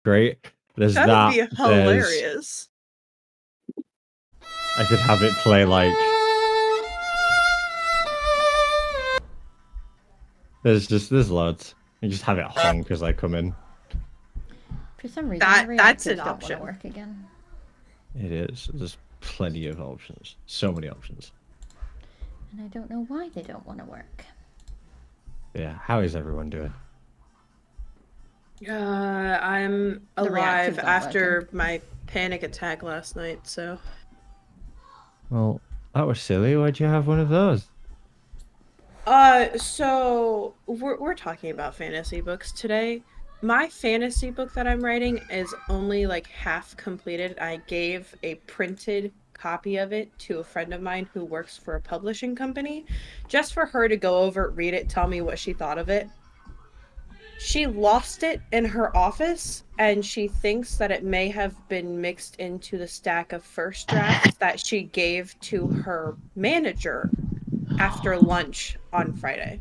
Great. There's That that. would be hilarious. I could have it play like. There's loads. You just have it honk as I come in. For some reason, that's an don't option. Want to work again. It is. There's plenty of options. So many options. And I don't know why they don't want to work. Yeah. How is everyone doing? I'm alive after my panic attack last night, so. Well, that was silly. Why'd you have one of those? So we're talking about fantasy books today. My fantasy book that I'm writing is only like half completed. I gave a printed copy of it to a friend of mine who works for a publishing company, just for her to go over, read it, tell me what she thought of it. She lost it in her office, and she thinks that it may have been mixed into the stack of first drafts that she gave to her manager after lunch on Friday.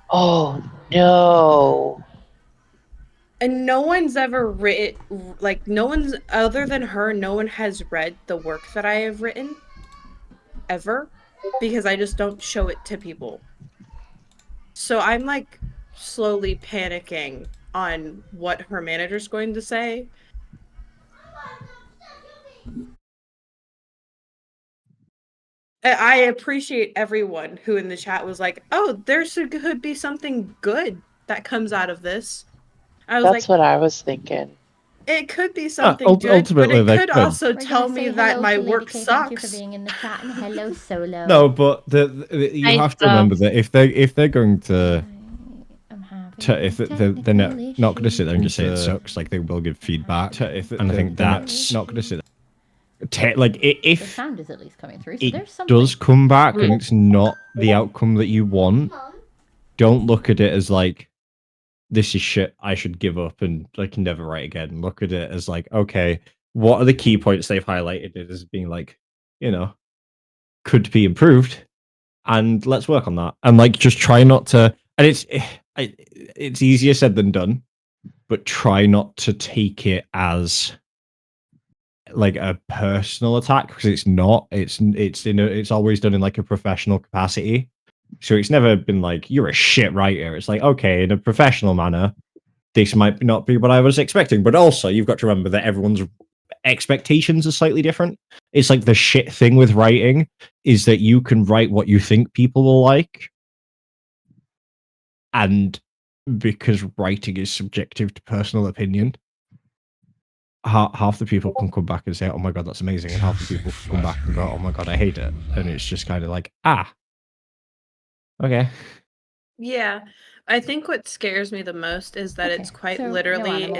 Oh, no. And no one's ever written, like, no one's, other than her, no one has read the work that I have written, ever, because I just don't show it to people. So I'm, like, slowly panicking on what her manager's going to say. I appreciate everyone who in the chat was like, oh, could be something good that comes out of this. I was That's what I was thinking. It could be something good, ultimately, but it could also tell me that my work sucks. Thank you for being in the chat, and hello, Solo. No, but you have to remember that if they're going to, if they're not going to sit there and just say it sucks, like they will give feedback. And I think that's not going to sit there. Like if the sound is at least coming through, so it there's something. does come back and it's not the outcome that you want, don't look at it as like, this is shit, I should give up and I can never write again. Look at it as like, okay, what are the key points they've highlighted it as being like, could be improved, and let's work on that. And like, just try not to, and it's easier said than done, but try not to take it as like a personal attack, because it's not. It's always done in like a professional capacity. So it's never been like, you're a shit writer. It's like, okay, in a professional manner, this might not be what I was expecting. But also, you've got to remember that everyone's expectations are slightly different. It's like the shit thing with writing is that you can write what you think people will like. And because writing is subjective to personal opinion, half the people can come back and say, oh my God, that's amazing. And half the people can come back and go, oh my God, I hate it. And it's just kind of like, okay. Yeah, I think what scares me the most is that it's quite literally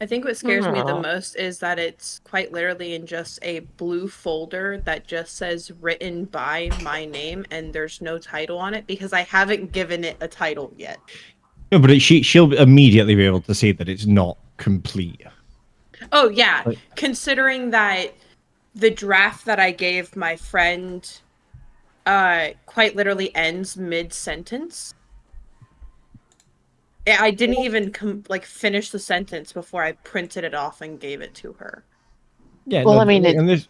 I think what scares me the most is that it's quite literally in just a blue folder that just says written by my name and there's no title on it because I haven't given it a title yet. No, but she'll immediately be able to see that it's not complete. Oh yeah, considering that the draft that I gave my friend quite literally ends mid-sentence. I didn't even finish the sentence before I printed it off and gave it to her. Yeah, well, I mean, it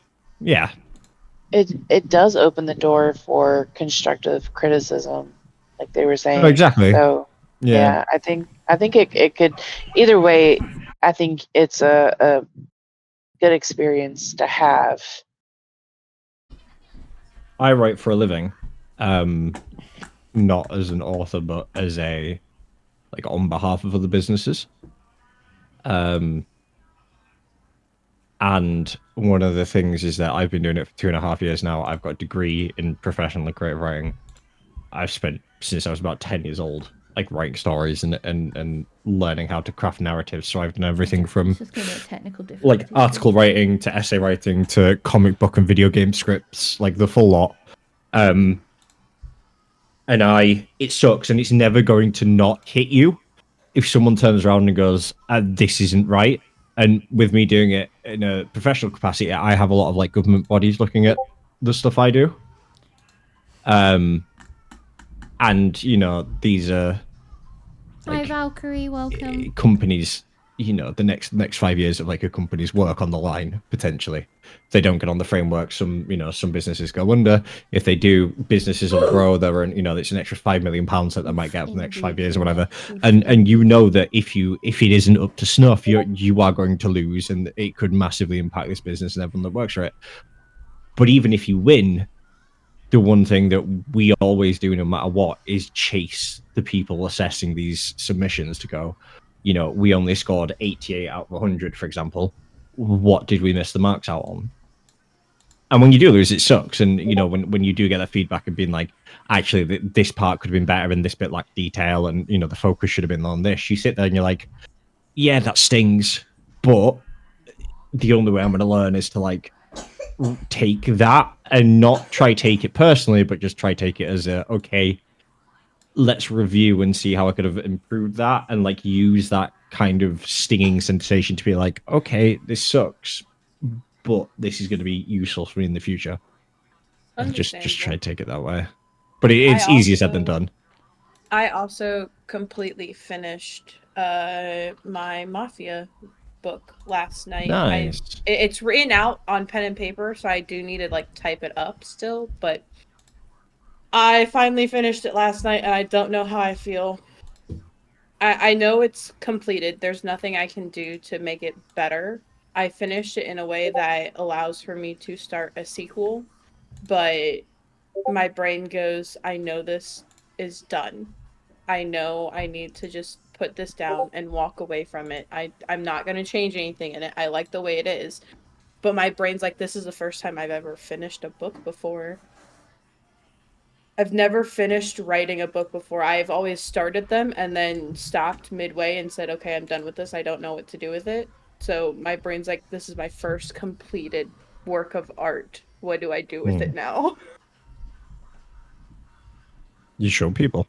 does open the door for constructive criticism, like they were saying. Oh, exactly. So yeah, I think it could either way. I think it's a good experience to have. I write for a living, not as an author, but as on behalf of other businesses. And one of the things is that I've been doing it for 2.5 years now. I've got a degree in professional and creative writing. I've spent since I was about 10 years old, writing stories and learning how to craft narratives. So I've done everything from article writing to essay writing to comic book and video game scripts, the full lot. And it sucks, and it's never going to not hit you if someone turns around and goes, this isn't right. And with me doing it in a professional capacity, I have a lot of government bodies looking at the stuff I do. And these are Hi, like Valkyrie. Welcome. companies, you know, the next 5 years of like a company's work on the line potentially. If they don't get on the framework, some businesses go under. If they do, businesses will grow. There, and you know, it's an extra £5 million that they might get for the next 5 years or whatever. And you know that if it isn't up to snuff, you are going to lose, and it could massively impact this business and everyone that works for it. But even if you win, the one thing that we always do, no matter what, is chase the people assessing these submissions to go, you know, we only scored 88 out of 100, for example. What did we miss the marks out on? And when you do lose, it sucks. And, you know, when you do get that feedback of being like, actually, this part could have been better and this bit lacked detail and, you know, the focus should have been on this, you sit there and you're like, yeah, that stings. But the only way I'm going to learn is to, like, take that and not try take it personally, but just try take it as a, okay, let's review and see how I could have improved that, and like use that kind of stinging sensation to be like, okay, this sucks, but this is going to be useful for me in the future. And just try to take it that way. But it's easier said than done. I also completely finished my Mafia book last night. Nice. It's written out on pen and paper, so I do need to like type it up still, but I finally finished it last night and I don't know how I feel. I know it's completed. There's nothing I can do to make it better. I finished it in a way that allows for me to start a sequel, but my brain goes, I know this is done. I know I need to just put this down and walk away from it. I'm not going to change anything in it. I like the way it is. But my brain's like, this is the first time I've ever finished a book before. I've never finished writing a book before. I've always started them and then stopped midway and said, okay, I'm done with this. I don't know what to do with it. So my brain's like, this is my first completed work of art. What do I do with it now? You show people.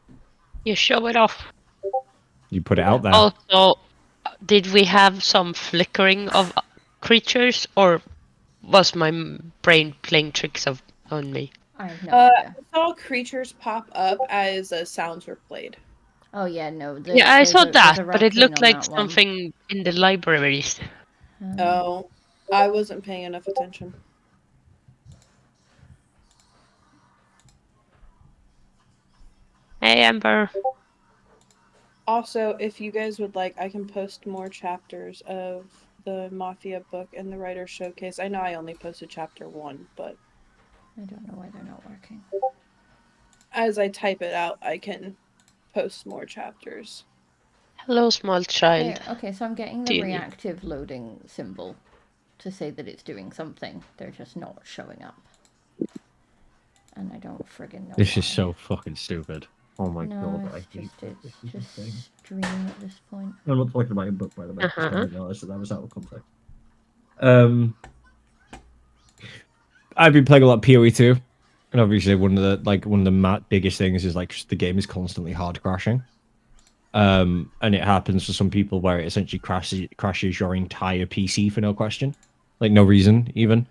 You show it off. You put it out there. Also, did we have some flickering of creatures, or was my brain playing tricks on me? I have no idea. I saw creatures pop up as sounds were played. Oh yeah, no. Yeah, I saw that, there's a but it raccoon looked on like that one. something in the libraries. Oh, I wasn't paying enough attention. Hey, Amber. Also, if you guys would like, I can post more chapters of the Mafia book in the Writer's Showcase. I know I only posted chapter 1, but I don't know why they're not working. as I type it out, I can post more chapters. Hello, small child. Okay, so I'm getting the Do you- reactive loading symbol to say that it's doing something. They're just not showing up. And I don't friggin' know This why. is so fucking stupid. Oh my No, god, I it's hate just, this it's thing. just stream at this point. I'm not talking about your book, by the way. Uh-huh. I didn't realize that was out of context. I've been playing a lot of PoE 2, and obviously one of the biggest things is like just the game is constantly hard crashing. And it happens for some people where it essentially crashes your entire PC for no question, like no reason even.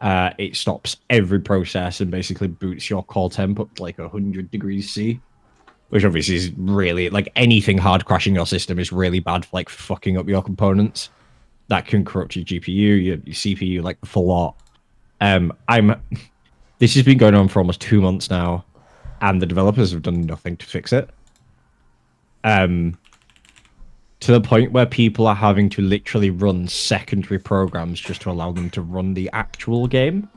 It stops every process and basically boots your core temp up to like 100 degrees C, which obviously is really, like, anything hard crashing your system is really bad for like fucking up your components. That can corrupt your GPU, your CPU, like the full lot. This has been going on for almost 2 months now, and the developers have done nothing to fix it. To the point where people are having to literally run secondary programs just to allow them to run the actual game.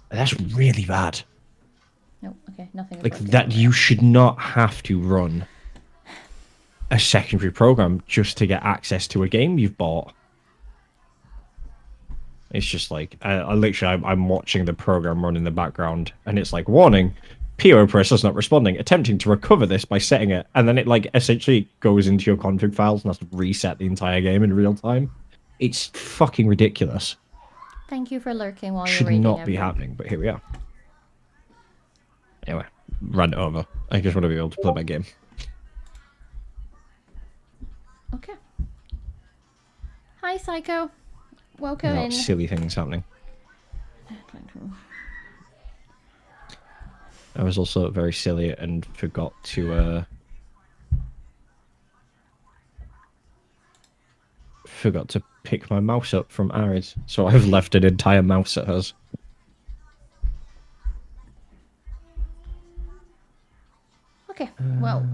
That's really bad. Nope, okay, nothing is Like working that, on you should not have to run a secondary program just to get access to a game you've bought. It's just like, I'm watching the program run in the background, and it's like, warning, PO process not responding, attempting to recover this by setting it, and then it like essentially goes into your config files and has to reset the entire game in real time. It's fucking ridiculous. Thank you for lurking while you're Should reading. not be happening, but here we are. Anyway, rant over. I just want to be able to play my game. Okay. Hi, Psycho. Welcome Not in. silly things happening. I was also very silly and forgot to pick my mouse up from Arid, so I've left an entire mouse at hers. Okay, well,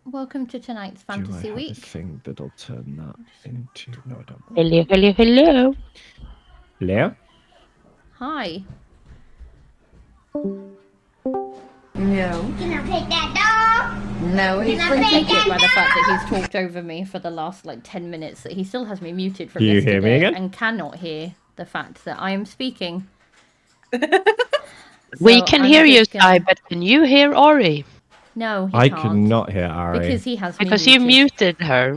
welcome to tonight's Do I Fantasy have a Week. thing that'll turn that into? No, I don't. Hello, hello, hello. Leah? Hi. No. Can I take that dog? No, he's Can I I take take that it by the fact that he's talked over me for the last like 10 minutes that he still has me muted from Do you hear me yesterday again? and cannot hear the fact that I am speaking. We So can I'm hear you, just gonna- Sai, but can you hear Ori? No, he I can't. could not hear Ari. Because he has me Because you muted her.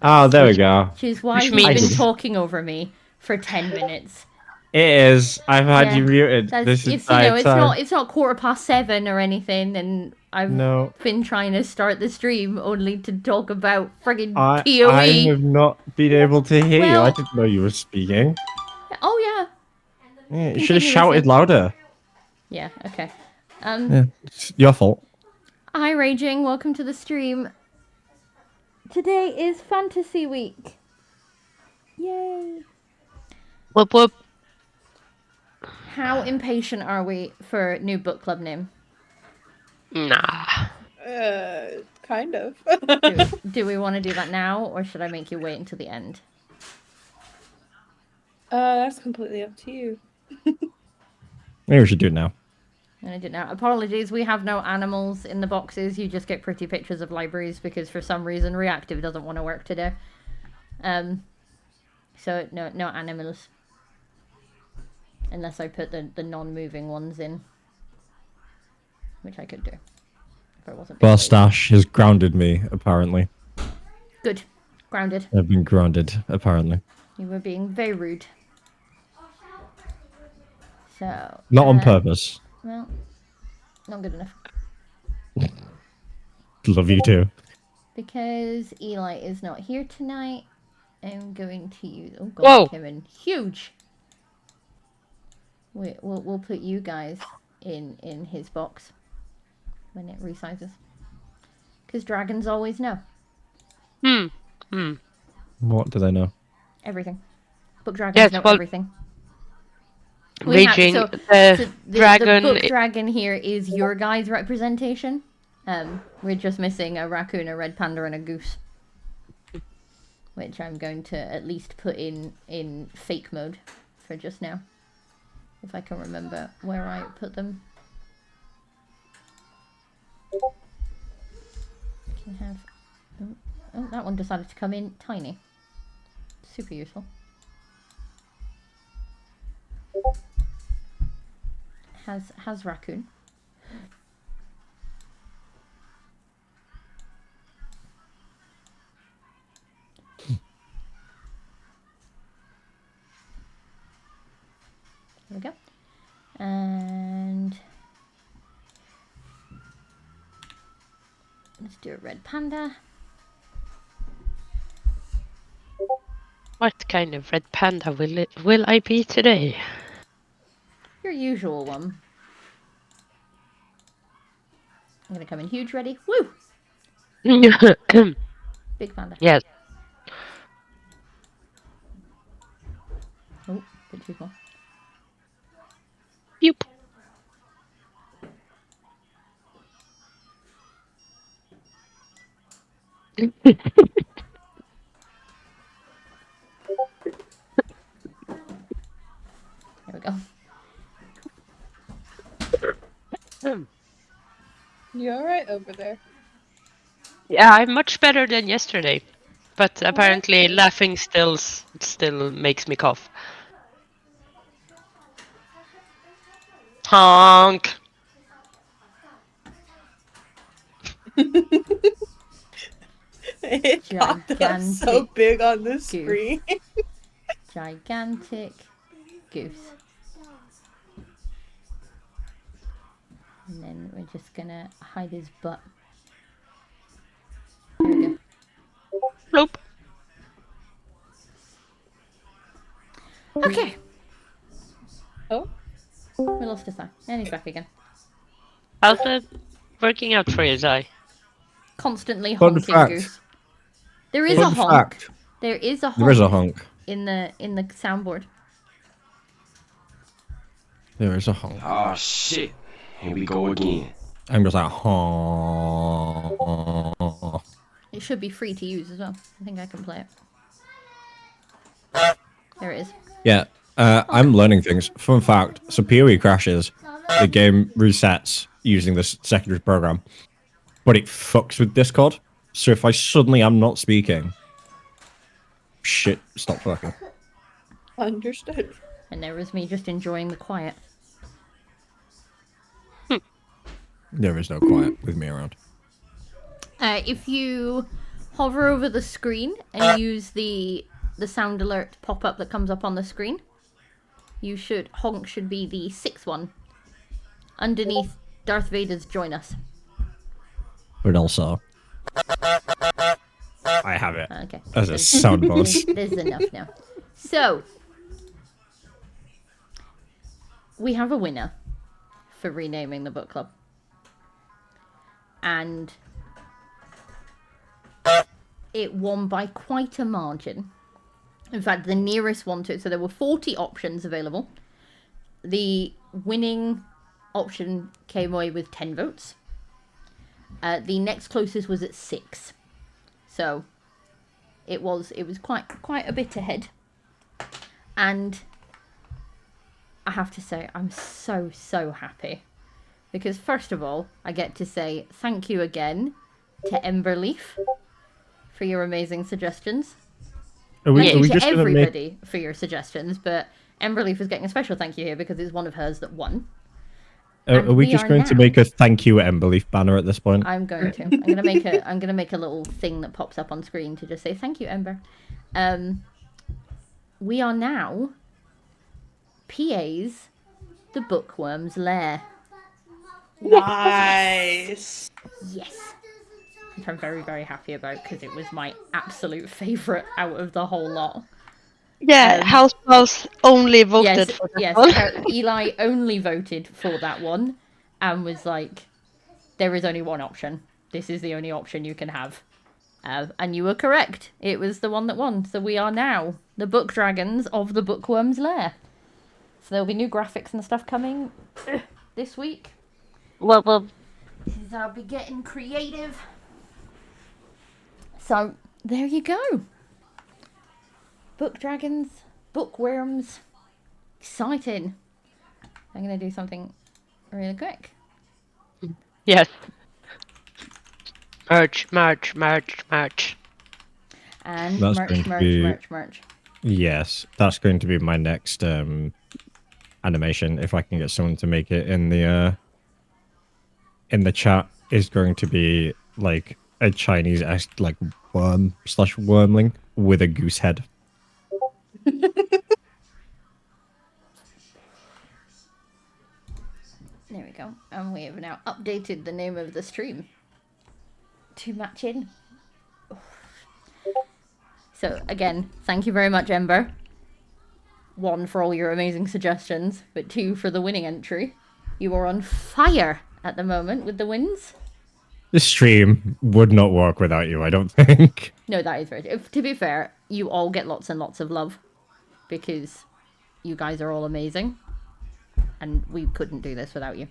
Oh, there we go. Which is why Which he's means- been talking over me for 10 minutes. It is. I've had Yeah, you muted That's, this it's entire it's time. not 7:15 or anything, and I've No. been trying to start the stream only to talk about friggin' I PoE. have not been able to hear you. I Well- didn't know you were speaking. Oh Yeah, you should have Continuously. shouted louder. yeah, okay. Yeah, it's your fault. Hi Raging, welcome to the stream. Today is Fantasy Week. Yay! Whoop whoop. How impatient are we for new book club name? Nah. Kind of. Do we want to do that now, or should I make you wait until the end? That's completely up to you. Maybe we should do it now. And I didn't know. Apologies, we have no animals in the boxes. You just get pretty pictures of libraries because for some reason Reactive doesn't want to work today. So no animals. Unless I put the non-moving ones in. Which I could do. If I wasn't being lazy. Barstash has grounded me, apparently. Good. Grounded. I've been grounded, apparently. You were being very rude. So Not on purpose. well, not good enough. Love you too. Because Eli is not here tonight, I'm going to use. Oh god, Whoa. came in huge. We'll put you guys in his box when it resizes. Because dragons always know What do they know? everything. Book dragons Yes, know well, everything. We have- Raging, so the dragon. The book dragon here is your guys' representation. We're just missing a raccoon, a red panda, and a goose. Which I'm going to at least put in fake mode for just now. If I can remember where I put them. Can have... Oh, that one decided to come in tiny. Super useful. Has raccoon. There we go. And let's do a red panda. What kind of red panda will I be today? Your usual one. I'm gonna come in huge ready. Woo! Big panda. Yes. Oh, bit too small. Yup. There we go. You alright over there? Yeah, I'm much better than yesterday, but apparently laughing still makes me cough. Honk. It popped up so Gigantic big on the goose. screen. Gigantic goose. And then we're just gonna hide his butt. There we go. Bloop. Okay. Oh, We lost his eye. And he's back again. How's it working out for you, Zai? Constantly Fun honking fact. goose. There is a Fun honk. fact. There is a honk. There is a honk. in the soundboard. There is a honk. Oh shit. Here we go again. I'm just like, honk. It should be free to use as well. I think I can play it. There it is. Yeah, I'm learning things. Fun fact, so PoE crashes, the game resets using this secondary program, but it fucks with Discord. So if I suddenly am not speaking, shit, stop fucking. Understood. And there was me just enjoying the quiet. There is no quiet with me around. If you hover over the screen and use the sound alert pop-up that comes up on the screen, honk should be the 6th one. Underneath Darth Vader's join us. But also, I have it Okay. as a sound boss. There's enough now. So, we have a winner for renaming the book club. And it won by quite a margin. In fact, the nearest one to it, so there were 40 options available. The winning option came away with 10 votes. The next closest was at 6. So it was quite a bit ahead. And I have to say, I'm so happy. Because first of all, I get to say thank you again to Emberleaf for your amazing suggestions. Are we, Thank are you we to just gonna make? everybody for your suggestions, but Emberleaf is getting a special thank you here because it's one of hers that won. Are we we just are going to now- make a thank you Emberleaf banner at this point? I'm going to. I'm gonna make a little thing that pops up on screen to just say thank you, Ember. We are now PA's The Bookworm's Lair. Nice. Yes. Which I'm very happy about because it was my absolute favourite out of the whole lot. Yeah, House Mouse only voted Yes, for that yes. one. Eli only voted for that one and was like, there is only one option. This is the only option you can have. And you were correct. It was the one that won. So we are now the book dragons of the Bookworm's Lair. So there'll be new graphics and stuff coming this week. Well, Because I'll be getting creative. So there you go. Book dragons, bookworms. Exciting. I'm going to do something really quick. yes. Merch. And That's going to be- merch. Yes, that's going to be my next animation. If I can get someone to make it in the chat, is going to be like a Chinese like worm/wormling with a goose head. There we go. And we have now updated the name of the stream to match in. So again, thank you very much, Ember. 1 for all your amazing suggestions, but 2 for the winning entry. You are on fire at the moment with the wins. This stream would not work without you, I don't think. No, that is very true. To be fair, you all get lots and lots of love because you guys are all amazing. And we couldn't do this without you.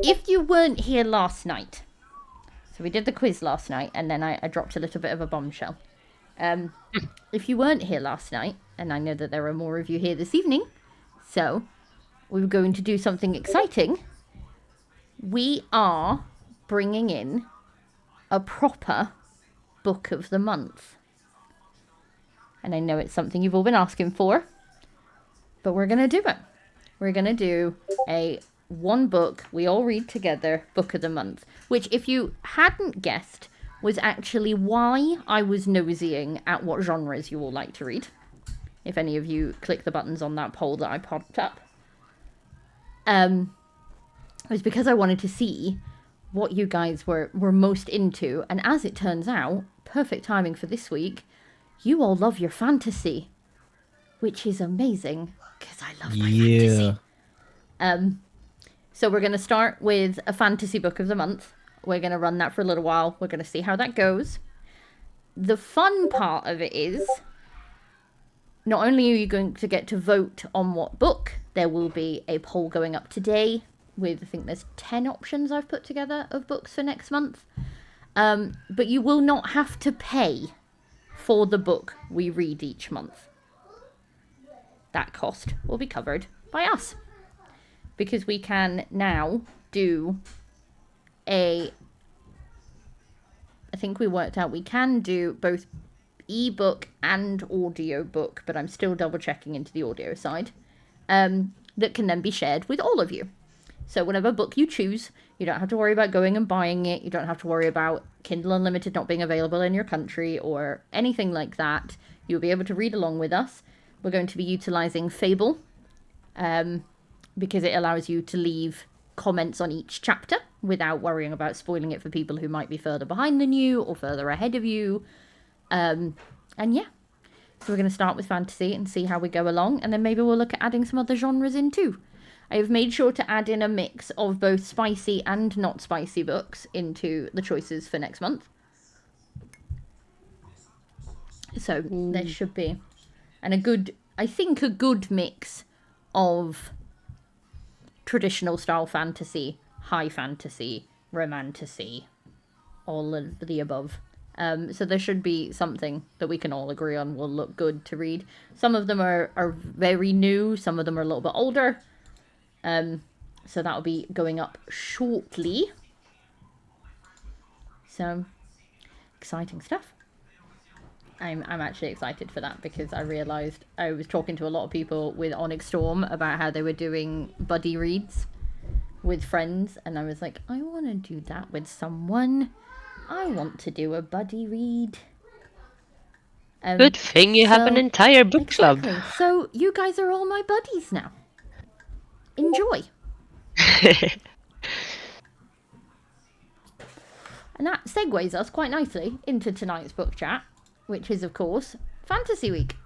If you weren't here last night, so we did the quiz last night and then I dropped a little bit of a bombshell. If you weren't here last night, and I know that there are more of you here this evening, so we were going to do something exciting. We are bringing in a proper book of the month. And I know it's something you've all been asking for, but we're going to do it. We're going to do a one book we all read together book of the month, which if you hadn't guessed was actually why I was nosying at what genres you all like to read. If any of you click the buttons on that poll that I popped up. It was because I wanted to see what you guys were most into, and as it turns out, perfect timing for this week, you all love your fantasy, which is amazing, because I love my fantasy. So we're going to start with a fantasy book of the month. We're going to run that for a little while. We're going to see how that goes. The fun part of it is, not only are you going to get to vote on what book, there will be a poll going up today with, I think there's 10 options I've put together of books for next month. But you will not have to pay for the book we read each month. That cost will be covered by us. Because we can now do I think we worked out we can do both ebook and audio book, but I'm still double checking into the audio side, that can then be shared with all of you. So whatever book you choose, you don't have to worry about going and buying it. You don't have to worry about Kindle Unlimited not being available in your country or anything like that. You'll be able to read along with us. We're going to be utilizing Fable, because it allows you to leave comments on each chapter without worrying about spoiling it for people who might be further behind than you or further ahead of you. And yeah, so we're going to start with fantasy and see how we go along, and then maybe we'll look at adding some other genres in too. I have made sure to add in a mix of both spicy and not spicy books into the choices for next month. So there should be, and I think a good mix of traditional style fantasy, high fantasy, romantasy, all of the above. So there should be something that we can all agree on will look good to read. Some of them are very new, some of them are a little bit older. So that'll be going up shortly. So exciting stuff. I'm actually excited for that because I realised I was talking to a lot of people with Onyx Storm about how they were doing buddy reads with friends, and I was like, I want to do that with someone. I want to do a buddy read. Good thing you have an entire book club. Exactly. So you guys are all my buddies now. Enjoy. And that segues us quite nicely into tonight's book chat, which is, of course, Fantasy Week.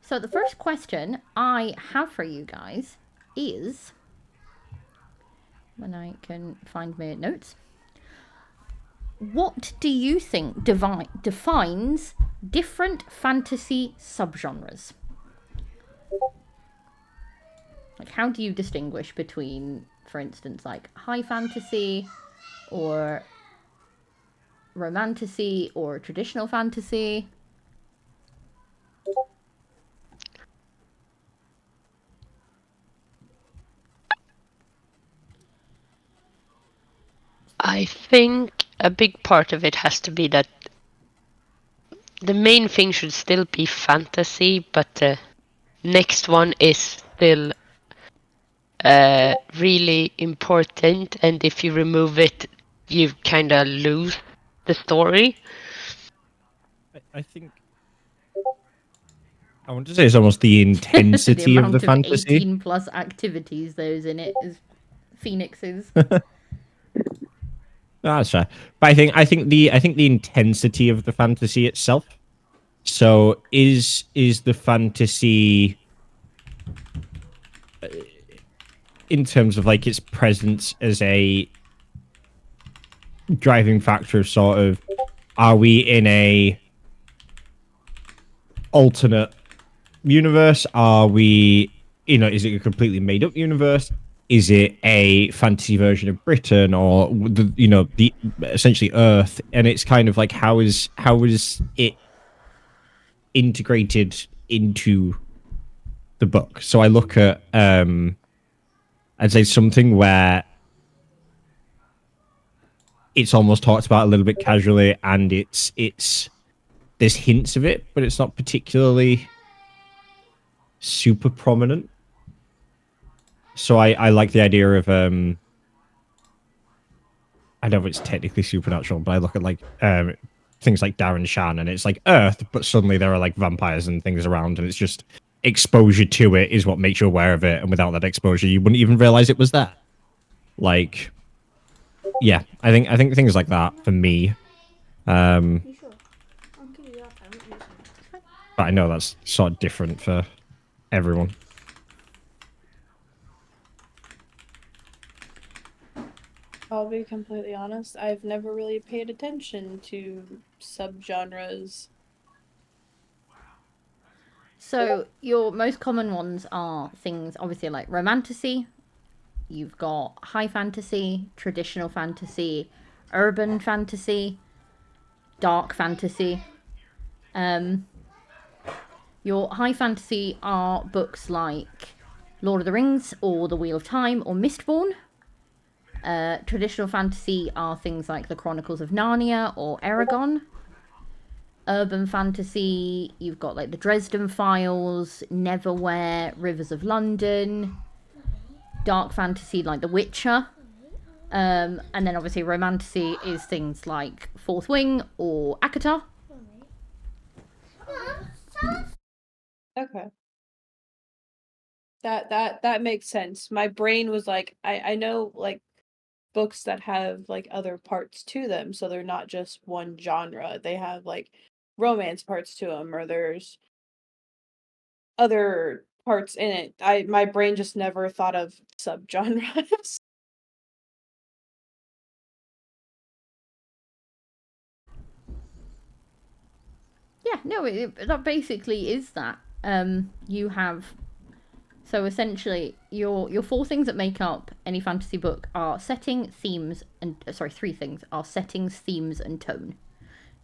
So the first question I have for you guys is, when I can find my notes, what do you think defines different fantasy subgenres? Like, how do you distinguish between, for instance, like high fantasy or romantasy or traditional fantasy? I think a big part of it has to be that the main thing should still be fantasy, but the next one is still really important, and if you remove it, you kind of lose the story. I think I want to say it's almost the intensity of the fantasy. 18 plus activities those in it is phoenixes. That's fair. But I think the intensity of the fantasy itself. So is the fantasy in terms of like its presence as a driving factor of sort of, are we in a alternate universe? Are we, is it a completely made up universe? Is it a fantasy version of Britain or the essentially Earth? And it's kind of like, how is it integrated into the book? So I look at I'd say something where it's almost talked about a little bit casually, and it's there's hints of it, but it's not particularly super prominent. So I like the idea of I know it's technically supernatural, but I look at like things like Darren Shan, and it's like Earth, but suddenly there are like vampires and things around, and it's just exposure to it is what makes you aware of it, and without that exposure, you wouldn't even realize it was there. Like, yeah, I think things like that for me. But I know that's sort of different for everyone. I'll be completely honest. I've never really paid attention to subgenres. So your most common ones are things obviously like romantasy. You've got high fantasy, traditional fantasy, urban fantasy, dark fantasy. Your high fantasy are books like Lord of the Rings or The Wheel of Time or Mistborn. Traditional fantasy are things like The Chronicles of Narnia or Eragon. Urban fantasy, you've got like The Dresden Files, Neverwhere, Rivers of London. Dark fantasy like The Witcher. And then obviously romantasy is things like Fourth Wing or ACOTAR. Okay. That makes sense. My brain was like, I know like books that have like other parts to them, so they're not just one genre. They have like romance parts to them, or there's other parts in it. My brain just never thought of subgenres. Yeah, no, that basically is that. You have so essentially your four things that make up any fantasy book are setting, themes, and three things are settings, themes, and tone.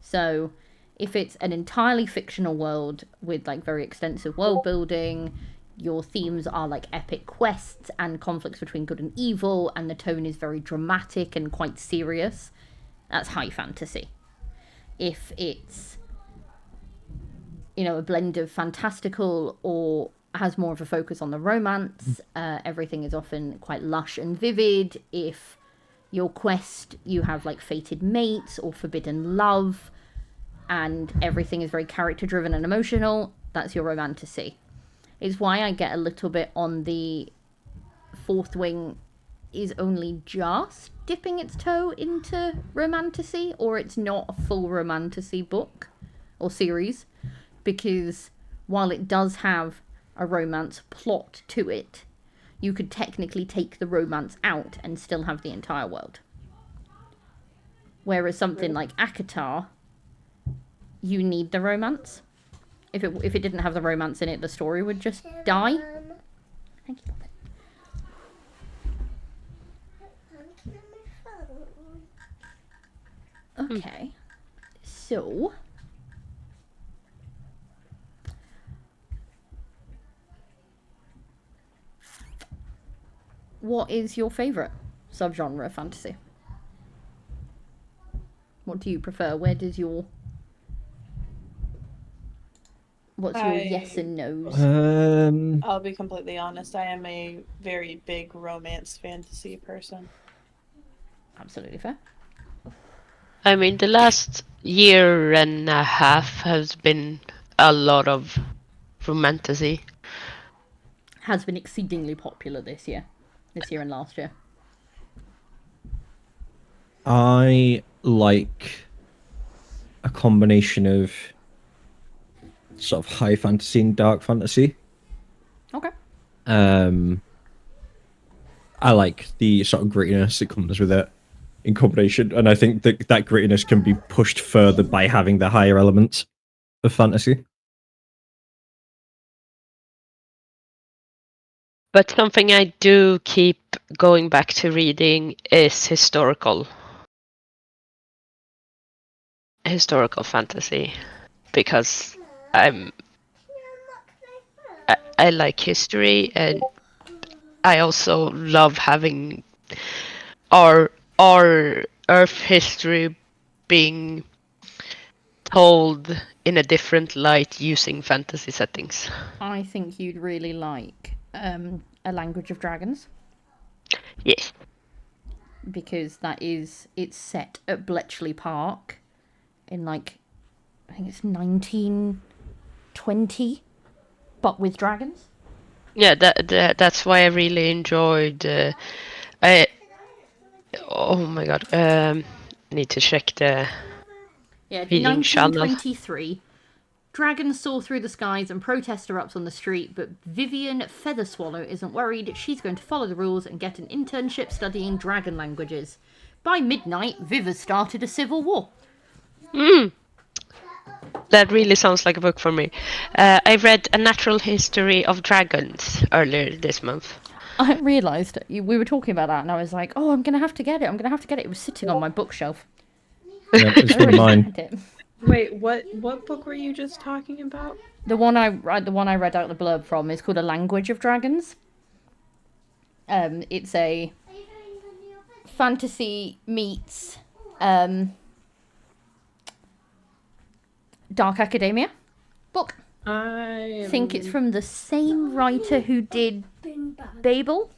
So if it's an entirely fictional world with like very extensive world building, your themes are like epic quests and conflicts between good and evil, and the tone is very dramatic and quite serious. That's high fantasy. If it's a blend of fantastical or has more of a focus on the romance, everything is often quite lush and vivid. If your quest, you have like fated mates or forbidden love, and everything is very character driven and emotional, that's your romantasy. It's why I get a little bit on the Fourth Wing is only just dipping its toe into romantasy, or it's not a full romantasy book or series, because while it does have a romance plot to it, you could technically take the romance out and still have the entire world. Whereas something like ACOTAR, you need the romance. If it didn't have the romance in it, the story would just die. Thank you. Okay, so what is your favourite subgenre of fantasy? What do you prefer? What's your yes and no's? I'll be completely honest, I am a very big romance fantasy person. Absolutely fair. I mean, the last year and a half has been a lot of romantasy. Has been exceedingly popular this year and last year. I like a combination of sort of high fantasy and dark fantasy. Okay. I like the sort of grittiness that comes with it in combination, and I think that grittiness can be pushed further by having the higher elements of fantasy. But something I do keep going back to reading is historical fantasy, because I like history, and I also love having our Earth history being told in a different light using fantasy settings. I think you'd really like A Language of Dragons. Yes. Because it's set at Bletchley Park in like, I think it's 1920, but with dragons. Yeah, that's why I really enjoyed. Oh my god. Need to check the Yeah, reading channel. 1923. Dragons soar through the skies and protest erupts on the street, but Vivian Featherswallow isn't worried. She's going to follow the rules and get an internship studying dragon languages. By midnight, Viv has started a civil war. That really sounds like a book for me. I read A Natural History of Dragons earlier this month. I realised we were talking about that, and I was like, "Oh, I'm gonna have to get it. I'm gonna have to get it." It was sitting on my bookshelf. Yeah, it's I one of already mine. had it. Wait, what book were you just talking about? The one I read out the blurb from is called A Language of Dragons. It's a fantasy meets dark academia book. I think it's from the same writer who did Babel.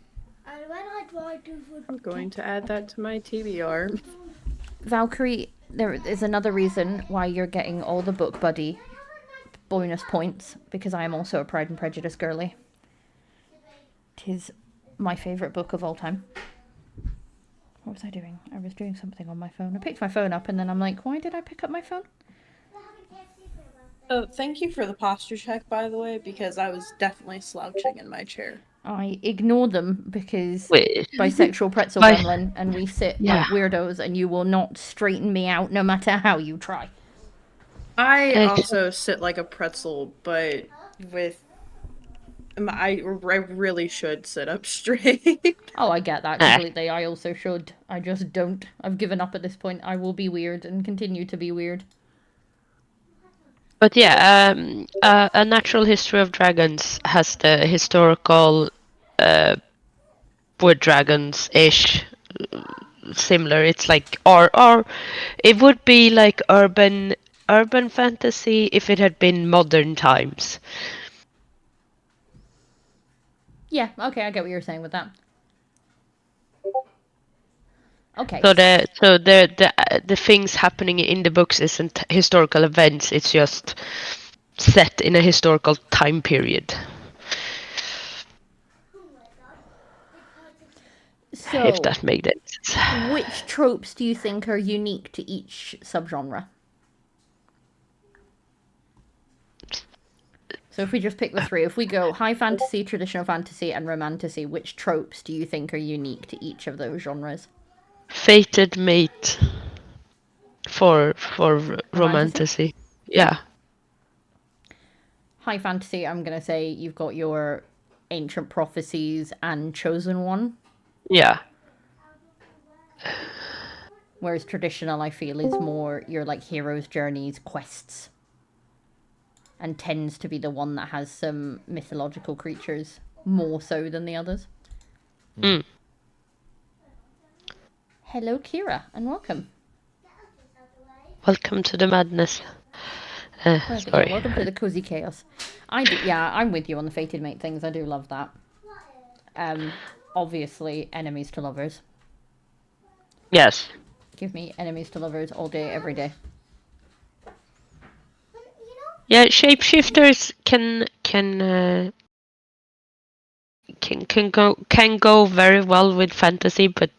I'm going to add that to my TBR. Valkyrie, there is another reason why you're getting all the book buddy bonus points, because I am also a Pride and Prejudice girly. It is my favourite book of all time. What was I doing? I was doing something on my phone. I picked my phone up and then I'm like, why did I pick up my phone? Oh, thank you for the posture check, by the way, because I was definitely slouching in my chair. I ignore them because Wait. bisexual pretzel Why- gremlin, and we sit Yeah. like weirdos, and you will not straighten me out no matter how you try. I also sit like a pretzel, but with I really should sit up straight. Oh, I get that completely. I also should. I just don't. I've given up at this point. I will be weird and continue to be weird. But yeah, A Natural History of Dragons has the historical wood dragons-ish similar. It's like or it would be like urban fantasy if it had been modern times. Yeah, okay, I get what you're saying with that. Okay. So the things happening in the books isn't historical events. It's just set in a historical time period. So, If that made sense. which tropes do you think are unique to each subgenre? So if we just pick the three, if we go high fantasy, traditional fantasy, and romantasy, which tropes do you think are unique to each of those genres? Fated mate for romantasy. Yeah. High fantasy, I'm going to say you've got your ancient prophecies and chosen one. Yeah. Whereas traditional, I feel, is more your like heroes' journeys, quests. And tends to be the one that has some mythological creatures more so than the others. Mm. Hello, Kira, and welcome. Welcome to the madness. Sorry. Welcome to the cozy chaos. I'm with you on the fated mate things. I do love that. Obviously, enemies to lovers. Yes. Give me enemies to lovers all day, every day. Yeah, shapeshifters can go very well with fantasy, but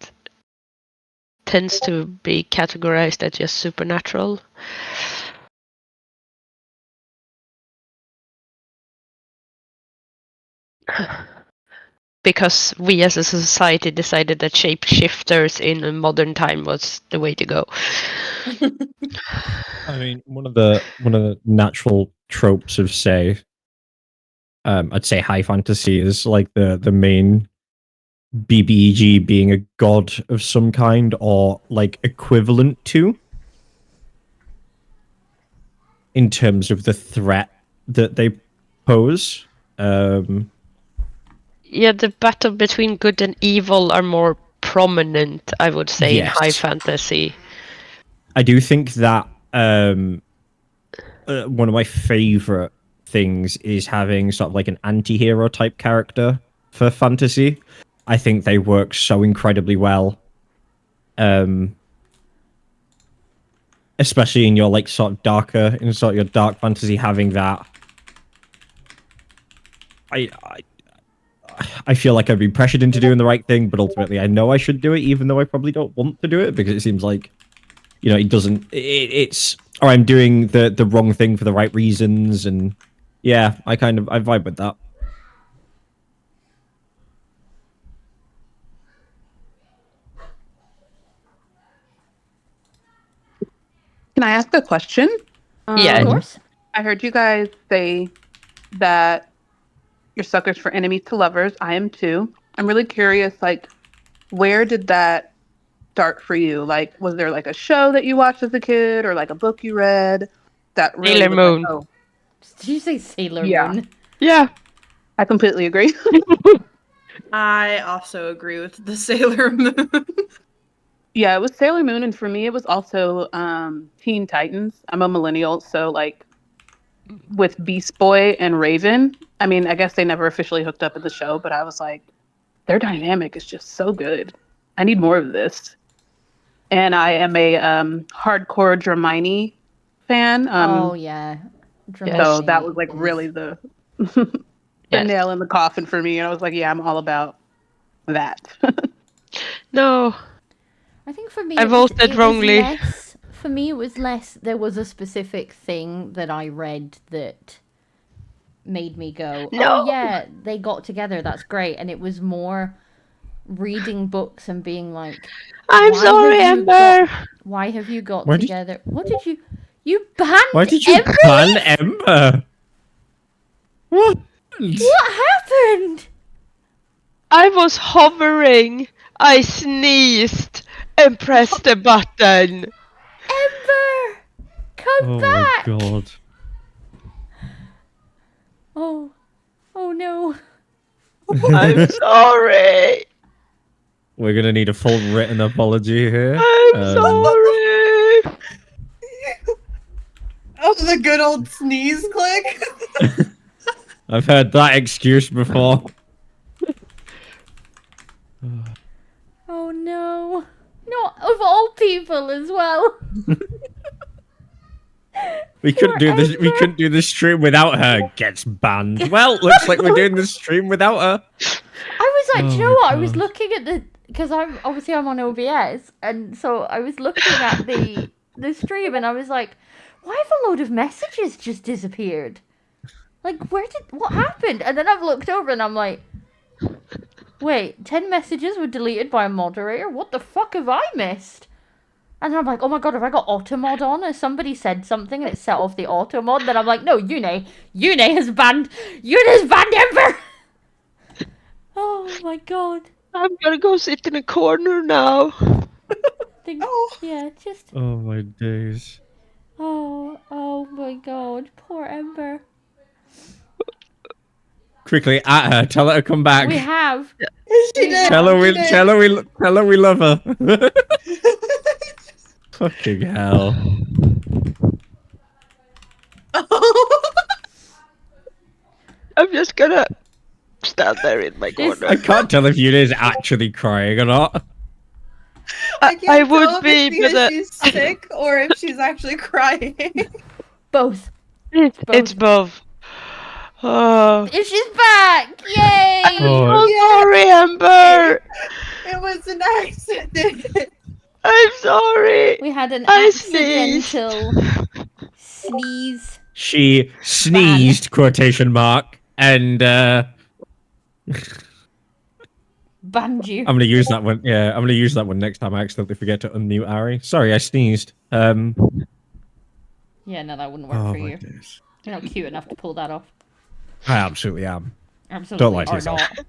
tends to be categorized as just supernatural. Because we as a society decided that shapeshifters in a modern time was the way to go. I mean, one of the natural tropes of I'd say high fantasy is like the main BBEG being a god of some kind or like equivalent to in terms of the threat that they pose. Yeah, the battle between good and evil are more prominent, I would say, Yes. in high fantasy. I do think that one of my favorite things is having sort of like an anti-hero type character for fantasy. I think they work so incredibly well. Especially in your like sort of darker, in sort of your dark fantasy, having that. I feel like I've been pressured into doing the right thing, but ultimately I know I should do it, even though I probably don't want to do it, because it seems like, you know, it doesn't. It's or I'm doing the wrong thing for the right reasons, and yeah, I vibe with that. Can I ask a question? Yeah. Of course. I heard you guys say that you're suckers for enemies to lovers. I am too. I'm really curious, like, where did that start for you? Like, was there like a show that you watched as a kid, or like a book you read that really Sailor was Moon. like, oh, Did you say Sailor Yeah. Moon? Yeah. I completely agree. I also agree with the Sailor Moon. Yeah, it was Sailor Moon, and for me, it was also Teen Titans. I'm a millennial, so like with Beast Boy and Raven, I mean, I guess they never officially hooked up in the show, but I was like, their dynamic is just so good. I need more of this. And I am a hardcore Dramini fan. Oh yeah. So Dramini that was like is- really the Yes. nail in the coffin for me. And I was like, yeah, I'm all about that. No. I think for me, I it was- voted it was wrongly. less- for me, it was less. There was a specific thing that I read that made me go, No. "Oh yeah, they got together. That's great." And it was more reading books and being like, I'm Why sorry, have you Amber. "Why have you got Why did- together? What did you? You banned Why did you Ember? ban Ember? What? What happened? I was hovering. I sneezed and pressed the button. Ember, come Oh back! my god. Oh no! I'm sorry. We're gonna need a full written apology here. I'm sorry. Oh, the good old sneeze click. I've heard that excuse before. Oh no! Not of all people as well. We couldn't do this. We couldn't do this stream without her. Gets banned. Well, looks like we're doing this stream without her. I was like, do you Oh know my what? I was God. looking at the because I'm on OBS, and so I was looking at the stream, and I was like, why have a load of messages just disappeared? Like, what happened? And then I've looked over, and I'm like, wait, 10 messages were deleted by a moderator. What the fuck have I missed? And I'm like, oh my god, have I got automod on? Has somebody said something and it set off the automod? Then I'm like, no, Yune has banned Ember. Oh my god. I'm gonna go sit in a corner now. Yeah, just Oh my days. oh my god, poor Ember. Quickly at her. Tell her to come back. We have. She did. Tell her we She did. tell her we love her. Fucking hell. I'm just gonna stand there in my This- corner. I can't tell if Yuna's actually crying or not. I can't I would tell if be, it's because but she's sick or if she's actually crying. Both. It's both. Oh, If she's back! Yay! Oh, I'm sorry, Amber. It was an accident. I'm sorry. We had an I accidental sneeze. she sneezed, quotation mark, and Banned you. I'm gonna use that one. Yeah, I'm gonna use that one next time I accidentally forget to unmute Ari. Sorry, I sneezed. Yeah, no, that wouldn't work Oh for my you. days. You're not cute enough to pull that off. I absolutely am. Absolutely. Don't lie to or yourself. not.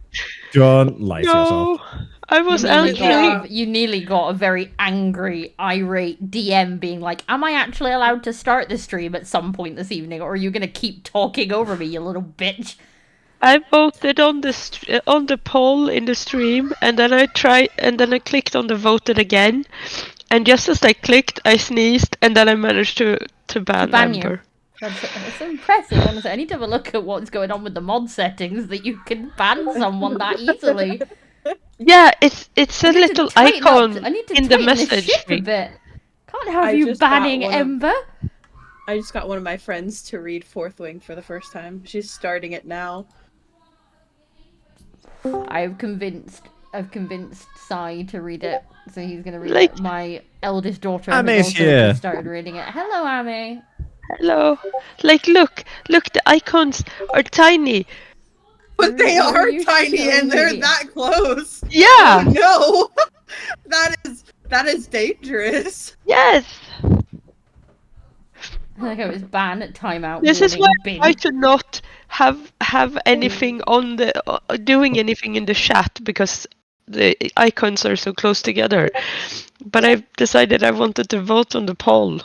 Don't lie to yourself. No, I was You nearly got a very angry, irate DM being like, am I actually allowed to start the stream at some point this evening, or are you going to keep talking over me, you little bitch? I voted on the poll in the stream, and then I clicked on the voted again, and just as I clicked, I sneezed, and then I managed to ban you. Amber. That's impressive, honestly. I need to have a look at what's going on with the mod settings that you can ban someone that easily. Yeah, it's a I need to little tighten icon I need to in the tighten message. ship a thing. bit. Can't have I you just got banning one of- Ember. I just got one of my friends to read Fourth Wing for the first time. She's starting it now. I have convinced I've convinced Sai to read it, so he's gonna read Like- it. My eldest daughter has Ame's also here. just started reading it. Hello, Ame. Hello. Like, look, the icons are tiny. But they Are are you tiny and they're showing me? that close. Yeah. Oh no! that is dangerous. Yes. I think I was banned at timeout. This is why warning, I bin. try to not have anything on the doing anything in the chat because the icons are so close together. But I've decided I wanted to vote on the poll.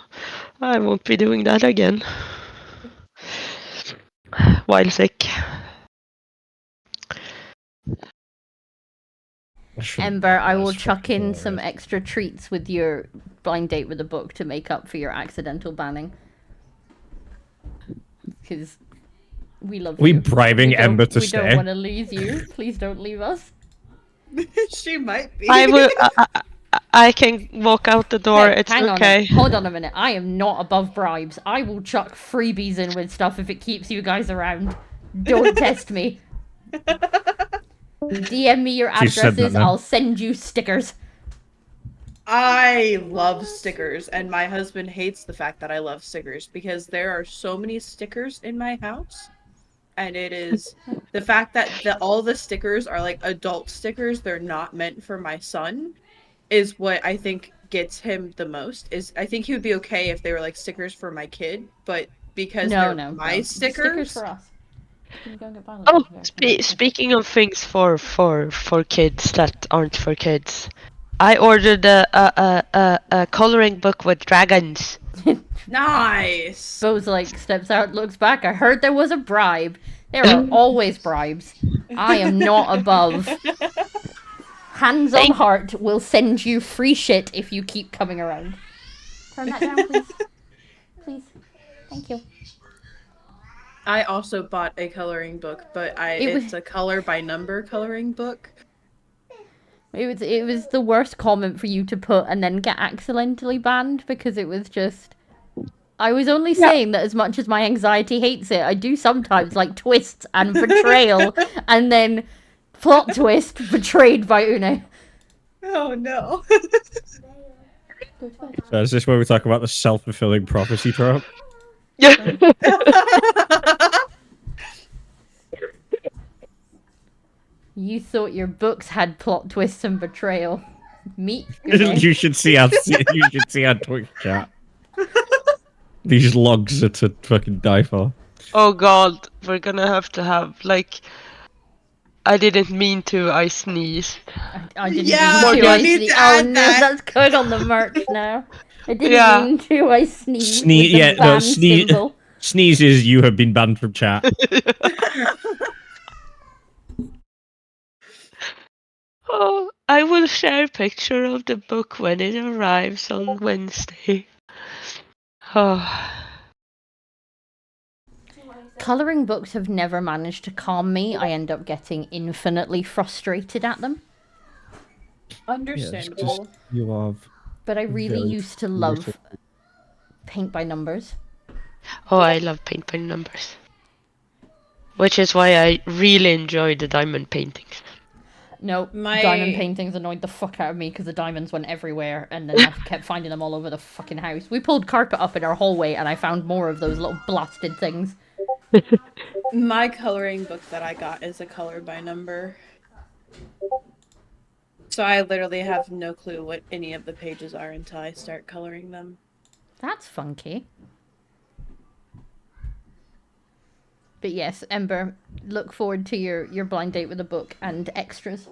I won't be doing that again. While sick. Ember, I will chuck in some extra treats with your blind date with a book to make up for your accidental banning. Because we love We you. bribing We don't- Ember to We don't stay. want to lose you. Please don't leave us. She might be. I will. I can walk out the door. Hey, It's hang okay. on. Hold on a minute. I am not above bribes. I will chuck freebies in with stuff if it keeps you guys around. Don't test me. DM me your She said that addresses. now. I'll send you stickers. I love stickers, and my husband hates the fact that I love stickers because there are so many stickers in my house. And it is the fact that all the stickers are like adult stickers, they're not meant for my son, is what I think gets him the most. Is I think he would be okay if they were like stickers for my kid, but because they're my Stickers for us. Can you go and get violent? Oh, Okay. speaking of things for kids that aren't for kids, I ordered a coloring book with dragons. Nice. Bose like steps out, looks back. I heard there was a bribe. There are always bribes. I am not above. Hands on heart will send you free shit if you keep coming around. Turn that down, please. Please. Thank you. I also bought a coloring book, but it's a color by number coloring book. It was the worst comment for you to put and then get accidentally banned because it was just. I was only saying that as much as my anxiety hates it, I do sometimes like twists and betrayal, and then plot twist betrayed by Une. Oh no. So is this where we talk about the self-fulfilling prophecy trope? You thought your books had plot twists and betrayal. Meet. Une. You should see our Twitch chat. These logs are to fucking die for. Oh god, we're gonna have to have like. I didn't mean to. I sneezed. I didn't Yeah, mean to. you I need sneezed. to add Oh no, that. that's good on the merch now. I didn't mean to. I sneezed. Sneeze, with the yeah, no, ban sneeze. symbol. Sneezes, you have been banned from chat. Oh, I will share a picture of the book when it arrives on Wednesday. Oh. Coloring books have never managed to calm me. I end up getting infinitely frustrated at them. Understandable. You have. But I really Very used to love paint by numbers. Oh, I love paint by numbers. Which is why I really enjoy the diamond paintings. No, diamond paintings annoyed the fuck out of me because the diamonds went everywhere and then I kept finding them all over the fucking house. We pulled carpet up in our hallway and I found more of those little blasted things. My coloring book that I got is a color by number. So I literally have no clue what any of the pages are until I start coloring them. That's funky. But yes, Ember, look forward to your blind date with a book and extras.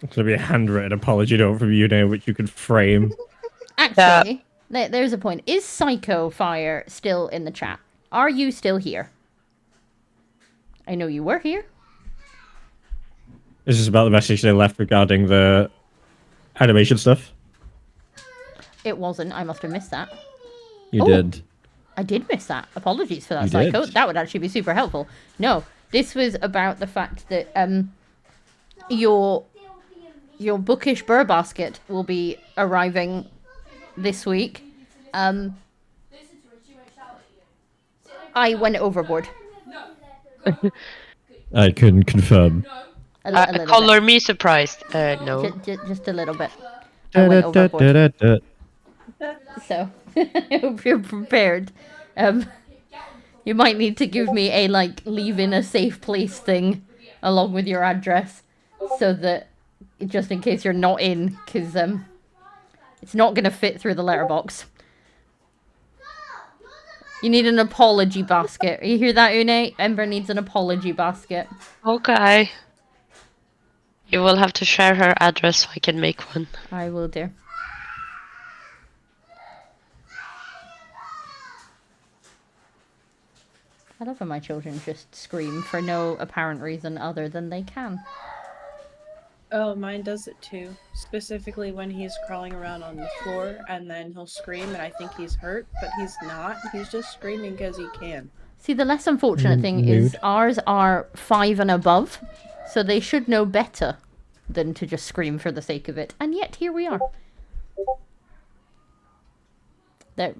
It's gonna be a handwritten apology note from you now, which you can frame. Actually, there's a point. Is Psycho Fire still in the chat? Are you still here? I know you were here. This is about the message they left regarding the animation stuff. It wasn't. I must have missed that. You Oh. did. I did miss that. Apologies for that, You Psycho. did. That would actually be super helpful. No, this was about the fact that your bookish burr basket will be arriving this week. I went overboard. I can confirm. A little color bit. me surprised. No. Just a little bit. I went overboard. So, I hope you're prepared. You might need to give me a, like, leave in a safe place thing along with your address. So that, just in case you're not in, because, it's not going to fit through the letterbox. You need an apology basket. You hear that, Une? Ember needs an apology basket. Okay. You will have to share her address so I can make one. I will do. I love when my children just scream for no apparent reason other than they can. Oh, mine does it too. Specifically when he's crawling around on the floor and then he'll scream and I think he's hurt, but he's not. He's just screaming because he can. See, the less unfortunate thing is ours are 5 and above, so they should know better than to just scream for the sake of it. And yet, here we are. They're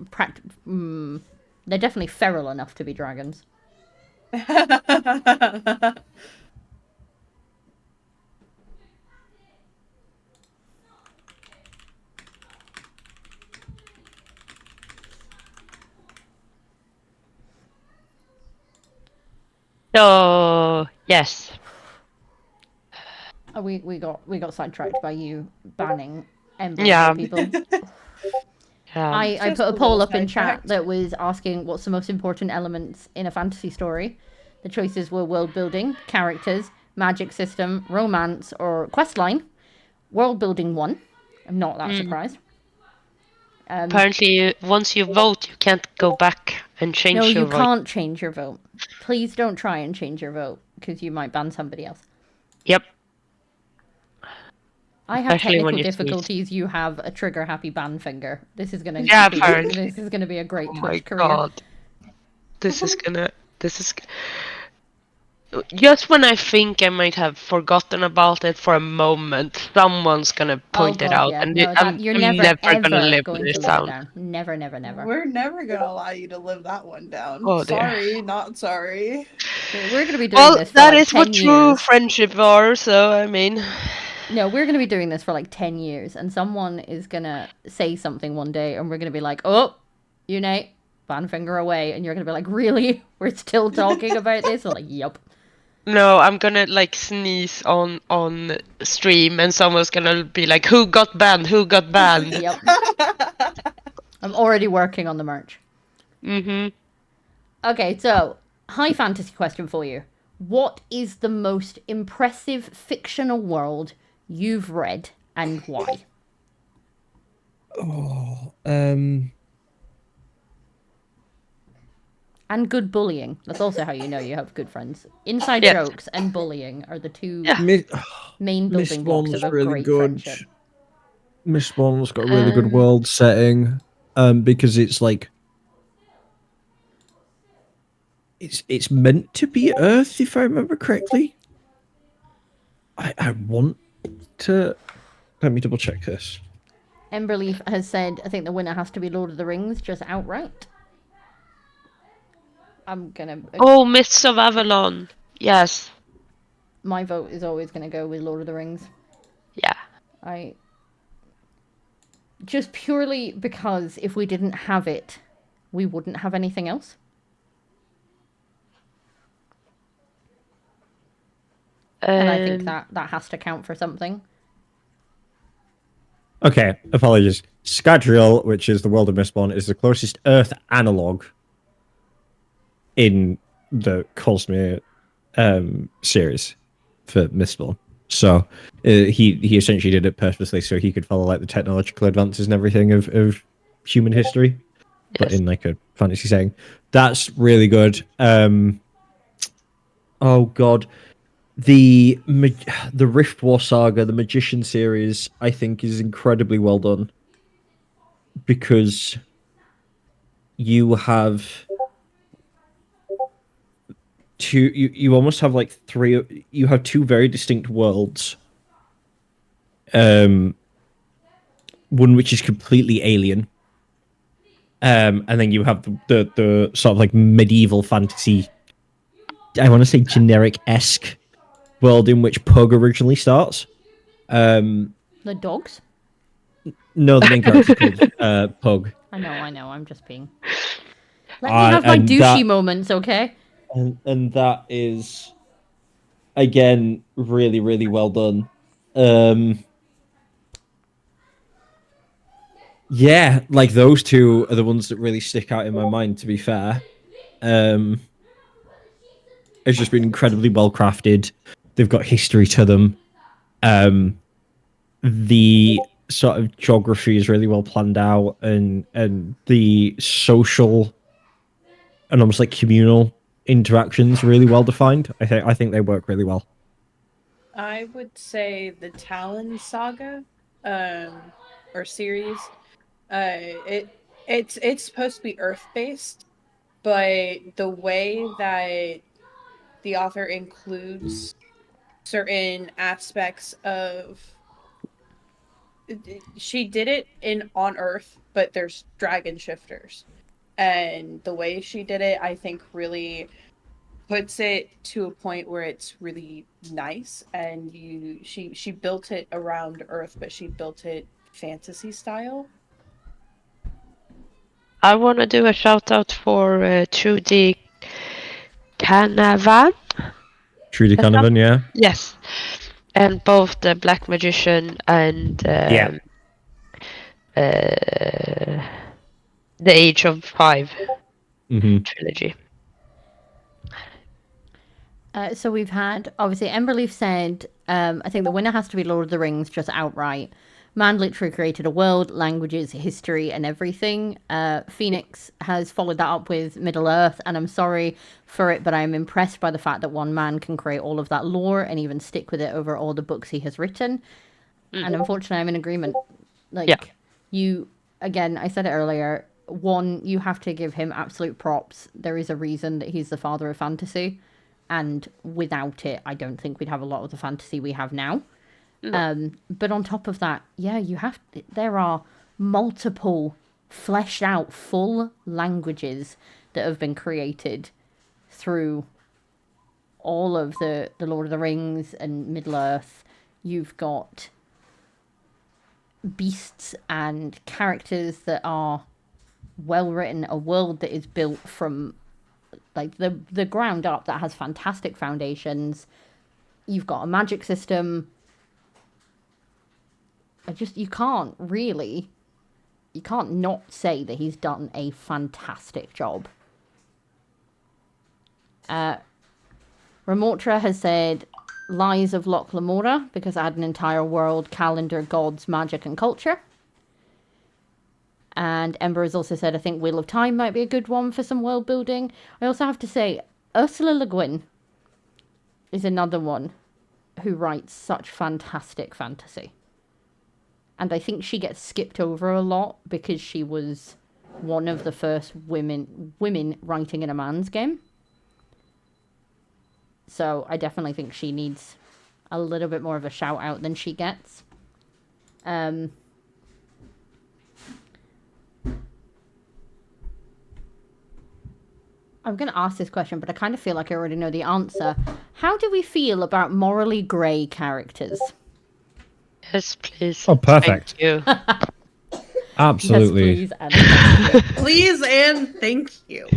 definitely feral enough to be dragons. So yes. We got sidetracked by you banning Ember Yeah. people. Yeah. I Just put a a poll little up in chat sidetracked. that was asking what's the most important elements in a fantasy story. The choices were world building, characters, magic system, romance, or questline. World building won. I'm not that surprised. Apparently, once you vote, you can't go back and change No, your you vote. can't change your vote. Please don't try and change your vote because you might ban somebody else. Yep. I have Especially when technical you sneeze. difficulties. You have a trigger happy ban finger. This is gonna Yeah, be, apparently. this is gonna be a great Oh my Twitch career. god. This is just when I think I might have forgotten about it for a moment, someone's gonna point it out, and you're I'm never ever gonna live going this to live it down. down. Never, never, never. We're never gonna allow you to live that one down. Oh, dear. Sorry, not sorry. We're gonna be doing Well, this for that like is 10 what true years. friendship are. So I mean, No, we're gonna be doing this for like 10 years, and someone is gonna say something one day, and we're gonna be like, "Oh, you Nate, ban finger away," and you're gonna be like, "Really? We're still talking about this?" We're like, "Yup." no, I'm gonna like sneeze on stream, and someone's gonna be like, "Who got banned? Who got banned?" Yep. I'm already working on the merch. Mhm. Okay, so high fantasy question for you. What is the most impressive fictional world you've read and why? And good bullying. That's also how you know you have good friends. Inside Yes. jokes and bullying are the two Yeah. main building blocks of Mistborn's a really great good. friendship. Mistborn's got a really good Um, world setting, because it's like it's meant to be Earth, if I remember correctly. I want to. Let me double check this. Emberleaf has said, I think the winner has to be Lord of the Rings, just outright. I'm gonna... Oh, Mists of Avalon. Yes. My vote is always gonna go with Lord of the Rings. Yeah. Just purely because if we didn't have it, we wouldn't have anything else. And I think that has to count for something. Okay, apologies. Scadrial, which is the world of Mistborn, is the closest Earth analog in the Cosmere series for Mistborn. So he essentially did it purposely so he could follow like the technological advances and everything of human history, but Yes. in like a fantasy setting. That's really good. Oh god. The Rift War Saga, the Magician series, I think is incredibly well done because you have you almost have like you have two very distinct worlds. One which is completely alien. And then you have the sort of like medieval fantasy, I want to say generic-esque world in which Pug originally starts. The dogs? No, the main character called Pug. I know. I'm just being. Let me have my and douchey moments, okay? And that is, again, really, really well done. Yeah, like those two are the ones that really stick out in my mind, to be fair. It's just been incredibly well crafted. They've got history to them. The sort of geography is really well planned out, and the social and almost like communal interactions really well defined. I think they work really well. I would say the Talon saga, or series. It's supposed to be Earth based, but the way that the author includes certain aspects of she did it on Earth, but there's dragon shifters, and the way she did it, I think, really puts it to a point where it's really nice. And she built it around Earth, but she built it fantasy style. I want to do a shout out for Trudy Canavan. Trudy Canavan, yeah. Yes, and both the Black Magician and the Age of 5 trilogy. So we've had, obviously, Emberleaf said, I think the winner has to be Lord of the Rings, just outright. Man literally created a world, languages, history, and everything. Phoenix has followed that up with Middle-earth, and I'm sorry for it, but I'm impressed by the fact that one man can create all of that lore and even stick with it over all the books he has written. And unfortunately, I'm in agreement. You, again, I said it earlier, one, you have to give him absolute props. There is a reason that he's the father of fantasy. And without it, I don't think we'd have a lot of the fantasy we have now. But on top of that, yeah, there are multiple fleshed out full languages that have been created through all of the Lord of the Rings and Middle-earth. You've got beasts and characters that are well written, a world that is built from like the ground up, that has fantastic foundations. You've got a magic system. You can't not say that he's done a fantastic job. Ramortra has said Lies of Loch Lamora, because I had an entire world, calendar, gods, magic, and culture. And Ember has also said, I think Wheel of Time might be a good one for some world building. I also have to say, Ursula Le Guin is another one who writes such fantastic fantasy. And I think she gets skipped over a lot because she was one of the first women writing in a man's game. So I definitely think she needs a little bit more of a shout out than she gets. I'm going to ask this question, but I kind of feel like I already know the answer. How do we feel about morally grey characters? Yes, please. Oh, perfect. Thank you. Absolutely. Yes, please, and thank you. Please and thank you.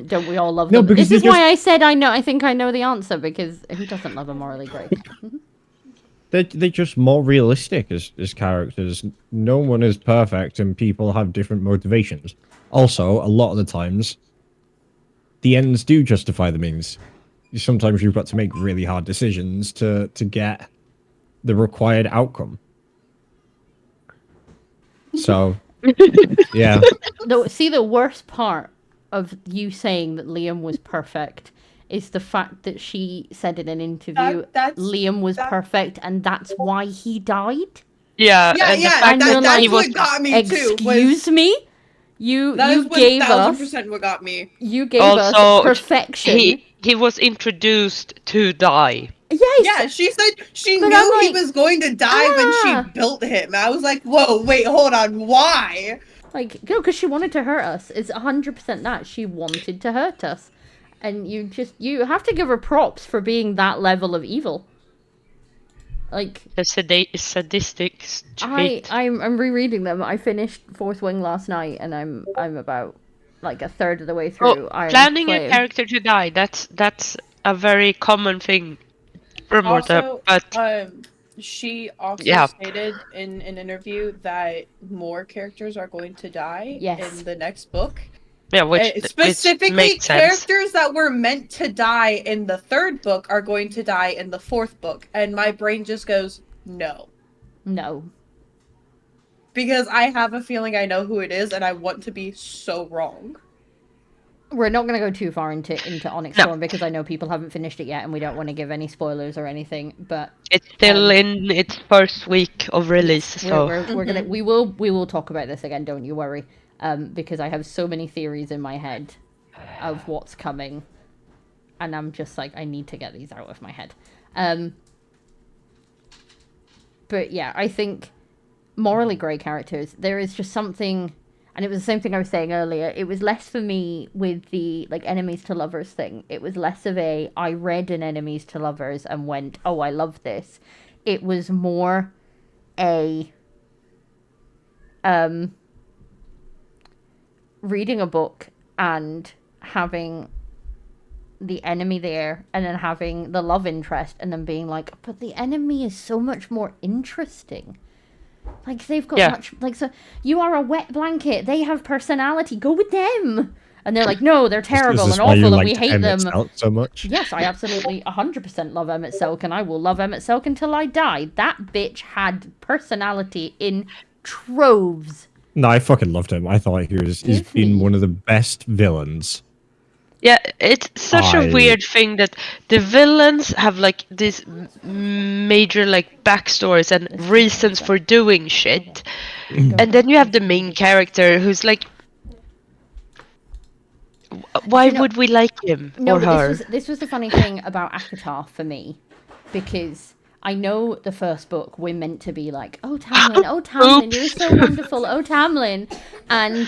Don't we all love No, them? because This is they why I said I think I know the answer, because who doesn't love a morally grey? They're just more realistic as characters. No one is perfect, and people have different motivations. Also, a lot of the times, the ends do justify the means. Sometimes you've got to make really hard decisions to get the required outcome. So, yeah. See, the worst part of you saying that Liam was perfect is the fact that she said in an interview Liam was perfect, and that's why he died. Yeah, that's what got me too. Excuse me? You gave us 1000% what got me. You gave us perfection. He was introduced to die. Yes. Yeah, she said she knew he was going to die when she built him. I was like, whoa, wait, hold on, why? Like, no, because she wanted to hurt us. It's 100% that. She wanted to hurt us. And you have to give her props for being that level of evil. Like The sadistic trait. I'm rereading them. I finished Fourth Wing last night, and I'm about like a third of the way through. Iron Planning Flame. a character to die, that's a very common thing for Morta, Also, but she also Yeah. stated in an interview that more characters are going to die Yes. in the next book. yeah, which Specifically, makes sense. characters that were meant to die in the third book are going to die in the fourth book. And my brain just goes, no. No. Because I have a feeling I know who it is, and I want to be so wrong. We're not going to go too far into Onyx No. Storm because I know people haven't finished it yet, and we don't want to give any spoilers or anything. But It's still in its first week of release, so we're gonna we will talk about this again. Don't you worry. Because I have so many theories in my head of what's coming, and I'm just like, I need to get these out of my head. But yeah, I think morally grey characters, there is just something, and it was the same thing I was saying earlier. It was less for me with the like enemies to lovers thing. It was less of a I read an enemies to lovers and went, oh, I love this. It was more a reading a book and having the enemy there and then having the love interest and then being like, but the enemy is so much more interesting. Like, they've got much, like, so you are a wet blanket, they have personality, go with them. And they're like, no, they're terrible and awful and we hate them. So much. Yes, I absolutely 100% love Emmett Silk, and I will love Emmett Silk until I die. That bitch had personality in troves. No, I fucking loved him. I thought he's been one of the best villains. yeah, it's such a weird thing that the villains have like these major like backstories and reasons for doing shit, and then you have the main character who's like, why would we like him or her? This was the funny thing about ACOTAR for me, because I know the first book we're meant to be like, oh Tamlin, you're so wonderful, oh Tamlin, and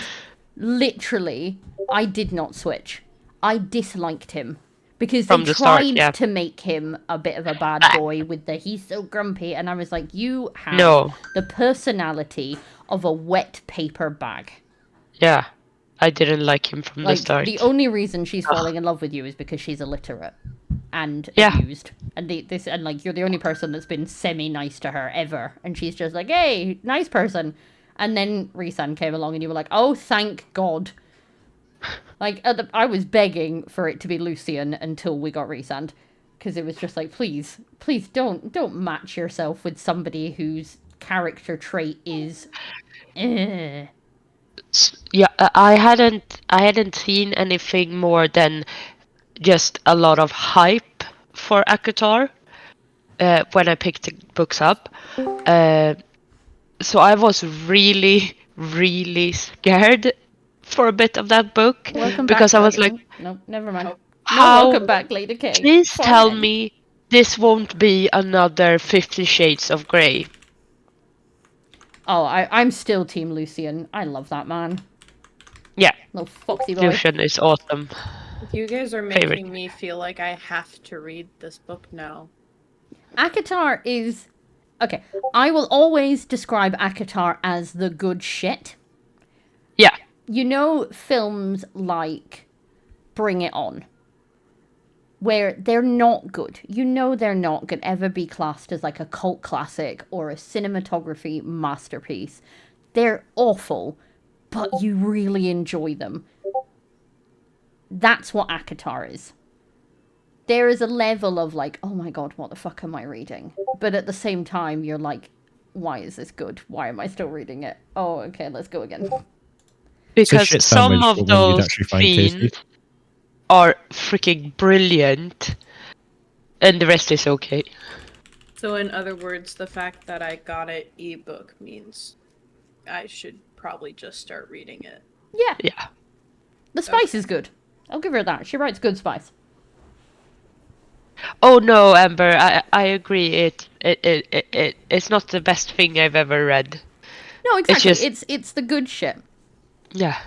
literally I did not switch. I disliked him because they tried to make him a bit of a bad boy with the he's so grumpy, and I was like, you have the personality of a wet paper bag. Yeah, I didn't like him from the start. The only reason she's falling in love with you is because she's illiterate and abused, and like you're the only person that's been semi-nice to her ever, and she's just like, hey, nice person. And then Rhysand came along and you were like, oh, thank God. Like, I was begging for it to be Lucian until we got Rhysand, because it was just like, please don't match yourself with somebody whose character trait is Yeah, I hadn't seen anything more than just a lot of hype for ACOTAR when I picked the books up. So I was really, really scared for a bit of that book. Because I was like, no, never mind. How? No, welcome back, Lady K. Please tell me this won't be another 50 Shades of Grey. Oh, I'm still Team Lucian. I love that man. Yeah. Little foxy boy. Lucian is awesome. If you guys are making me feel like I have to read this book now. ACOTAR is... Okay, I will always describe ACOTAR as the good shit. Yeah. You know films like Bring It On, where they're not good. You know they're not going to ever be classed as like a cult classic or a cinematography masterpiece. They're awful, but you really enjoy them. That's what ACOTAR is. There is a level of like, oh my god, what the fuck am I reading? But at the same time, you're like, why is this good? Why am I still reading it? Oh, okay, let's go again. Because some of those scenes are freaking brilliant, and the rest is okay. So in other words, the fact that I got it ebook means I should probably just start reading it. Yeah. Yeah. The spice is good. I'll give her that. She writes good spice. Oh no, Amber, I agree. It's not the best thing I've ever read. No, exactly. It's the good shit. Yeah.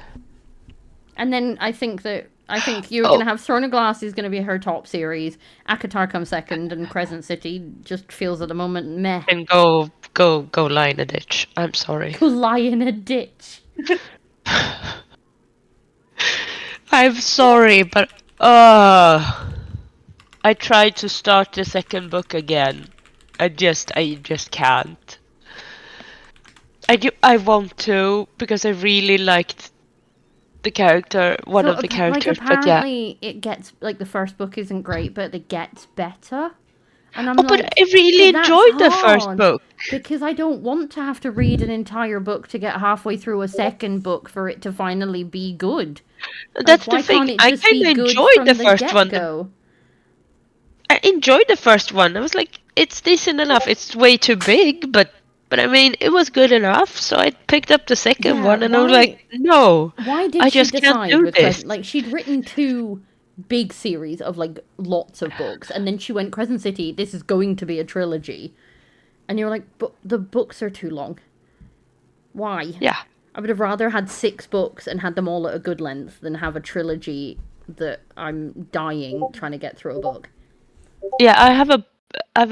And then I think that I think you're going to have Throne of Glass is going to be her top series. Akatar comes second, and Crescent City just feels at the moment meh. And go lie in a ditch. I'm sorry. Go lie in a ditch. I'm sorry, but I tried to start the second book again. I just can't. I want to because I really liked the character, one of the characters. Like, apparently, it gets like the first book isn't great, but it gets better. And I'm but I really enjoyed the first book. Because I don't want to have to read an entire book to get halfway through a second book for it to finally be good. That's the thing. I kind of enjoyed the first one. I enjoyed the first one. I was like, it's decent enough. It's way too big, but I mean, it was good enough. So I picked up the second one, and I was like, no, why did I she just can't do this. Like, she'd written 2 big series of like lots of books, and then she went Crescent City. This is going to be a trilogy, and you're like, but the books are too long. Why? Yeah, I would have rather had 6 books and had them all at a good length than have a trilogy that I'm dying trying to get through a book. Yeah, I have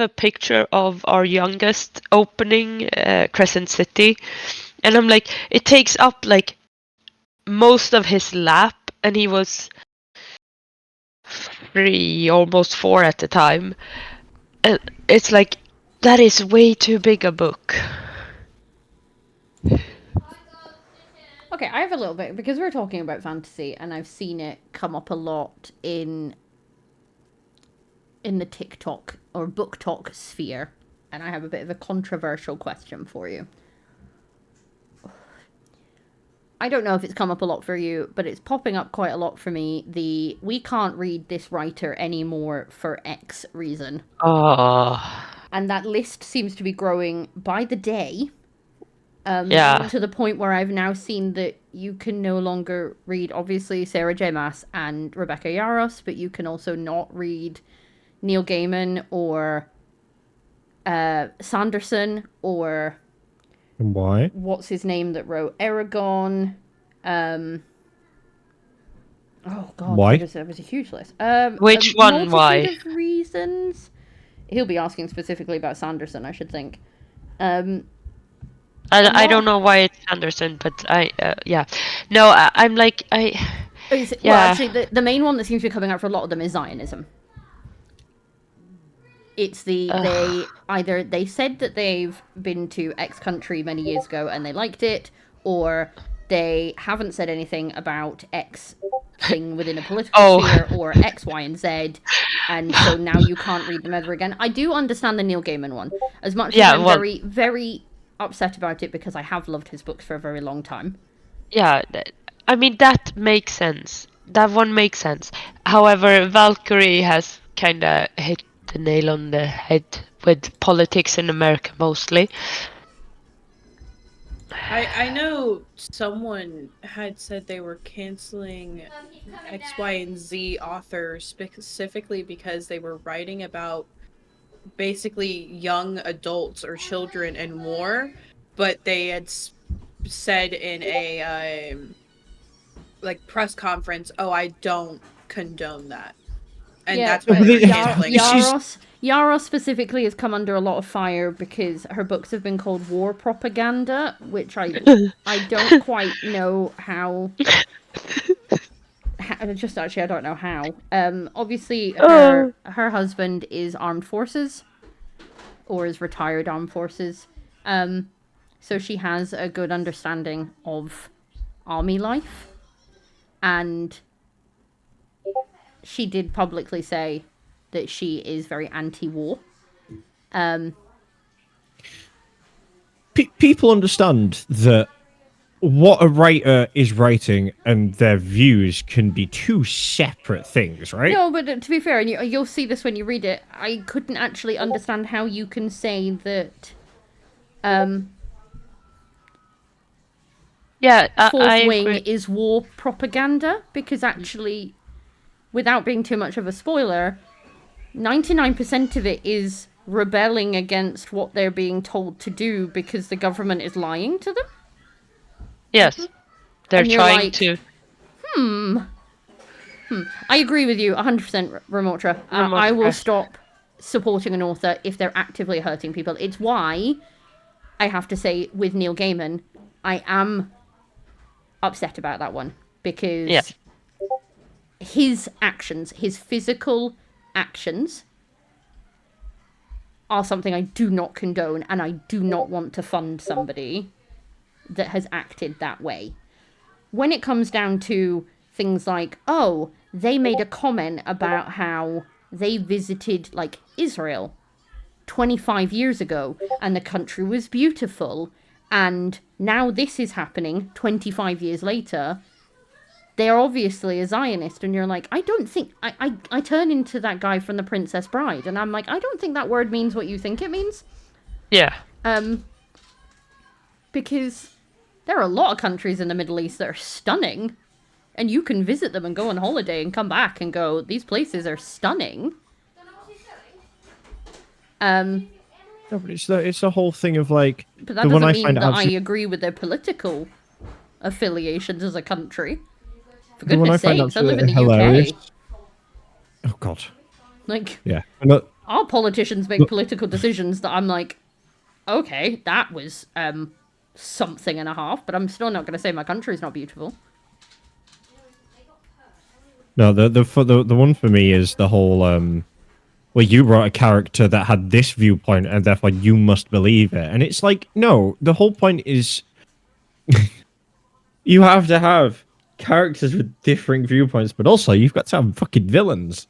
a picture of our youngest opening Crescent City, and I'm like, it takes up like most of his lap, and he was 3, almost 4 at the time. And it's like, that is way too big a book. Okay, I have a little bit, because we're talking about fantasy, and I've seen it come up a lot in the TikTok or book talk sphere, and I have a bit of a controversial question for you. I don't know if it's come up a lot for you, but it's popping up quite a lot for me. We can't read this writer anymore for X reason. Oh. And that list seems to be growing by the day. Yeah. To the point where I've now seen that you can no longer read, obviously, Sarah J. Maas and Rebecca Yarros, but you can also not read Neil Gaiman or Sanderson or... And why? What's his name that wrote Eragon? Oh God, why? There was a huge list. Which one? Why? Of reasons. He'll be asking specifically about Sanderson, I should think. I don't know why it's Sanderson, but yeah. No, I'm like Well, actually, the main one that seems to be coming out for a lot of them is Zionism. It's they said that they've been to X country many years ago and they liked it, or they haven't said anything about X thing within a political sphere or X, Y, and Z, and so now you can't read them ever again. I do understand the Neil Gaiman one, as much as I'm very, very upset about it because I have loved his books for a very long time. Yeah, I mean, that makes sense. That one makes sense. However, Valkyrie has kind of hit the nail on the head with politics in America mostly. I know someone had said they were canceling X, Y, and Z authors specifically because they were writing about basically young adults or children and war, but they had said in a like press conference, "Oh, I don't condone that." And that's why Yarros specifically has come under a lot of fire because her books have been called war propaganda, which I don't quite know how. I don't know how. Obviously, her husband is armed forces, or is retired armed forces. So she has a good understanding of army life, and she did publicly say that she is very anti-war. People understand that what a writer is writing and their views can be 2 separate things, right? No, but to be fair, and you'll see this when you read it, I couldn't actually understand how you can say that Fourth Wing is war propaganda, because actually, without being too much of a spoiler, 99% of it is rebelling against what they're being told to do because the government is lying to them. Yes. They're trying to... I agree with you 100%, Ramotra. I will stop supporting an author if they're actively hurting people. It's why I have to say with Neil Gaiman, I am upset about that one because his actions, his physical actions, are something I do not condone, and I do not want to fund somebody that has acted that way. When it comes down to things like, oh, they made a comment about how they visited, like, Israel 25 years ago, and the country was beautiful, and now this is happening 25 years later, they're obviously a Zionist, and you're like, I don't think... I turn into that guy from The Princess Bride, and I'm like, I don't think that word means what you think it means. Yeah. Because there are a lot of countries in the Middle East that are stunning, and you can visit them and go on holiday and come back and go, these places are stunning. No, but it's the whole thing of like. But that doesn't mean that I agree with their political affiliations as a country. For goodness sakes, I live in the UK. Oh God. Like, yeah, our politicians make political decisions that I'm like, okay, that was something and a half, but I'm still not going to say my country's not beautiful. No, the one for me is the whole well, you wrote a character that had this viewpoint, and therefore you must believe it. And it's like, no, the whole point is you have to have characters with different viewpoints, but also you've got to have fucking villains.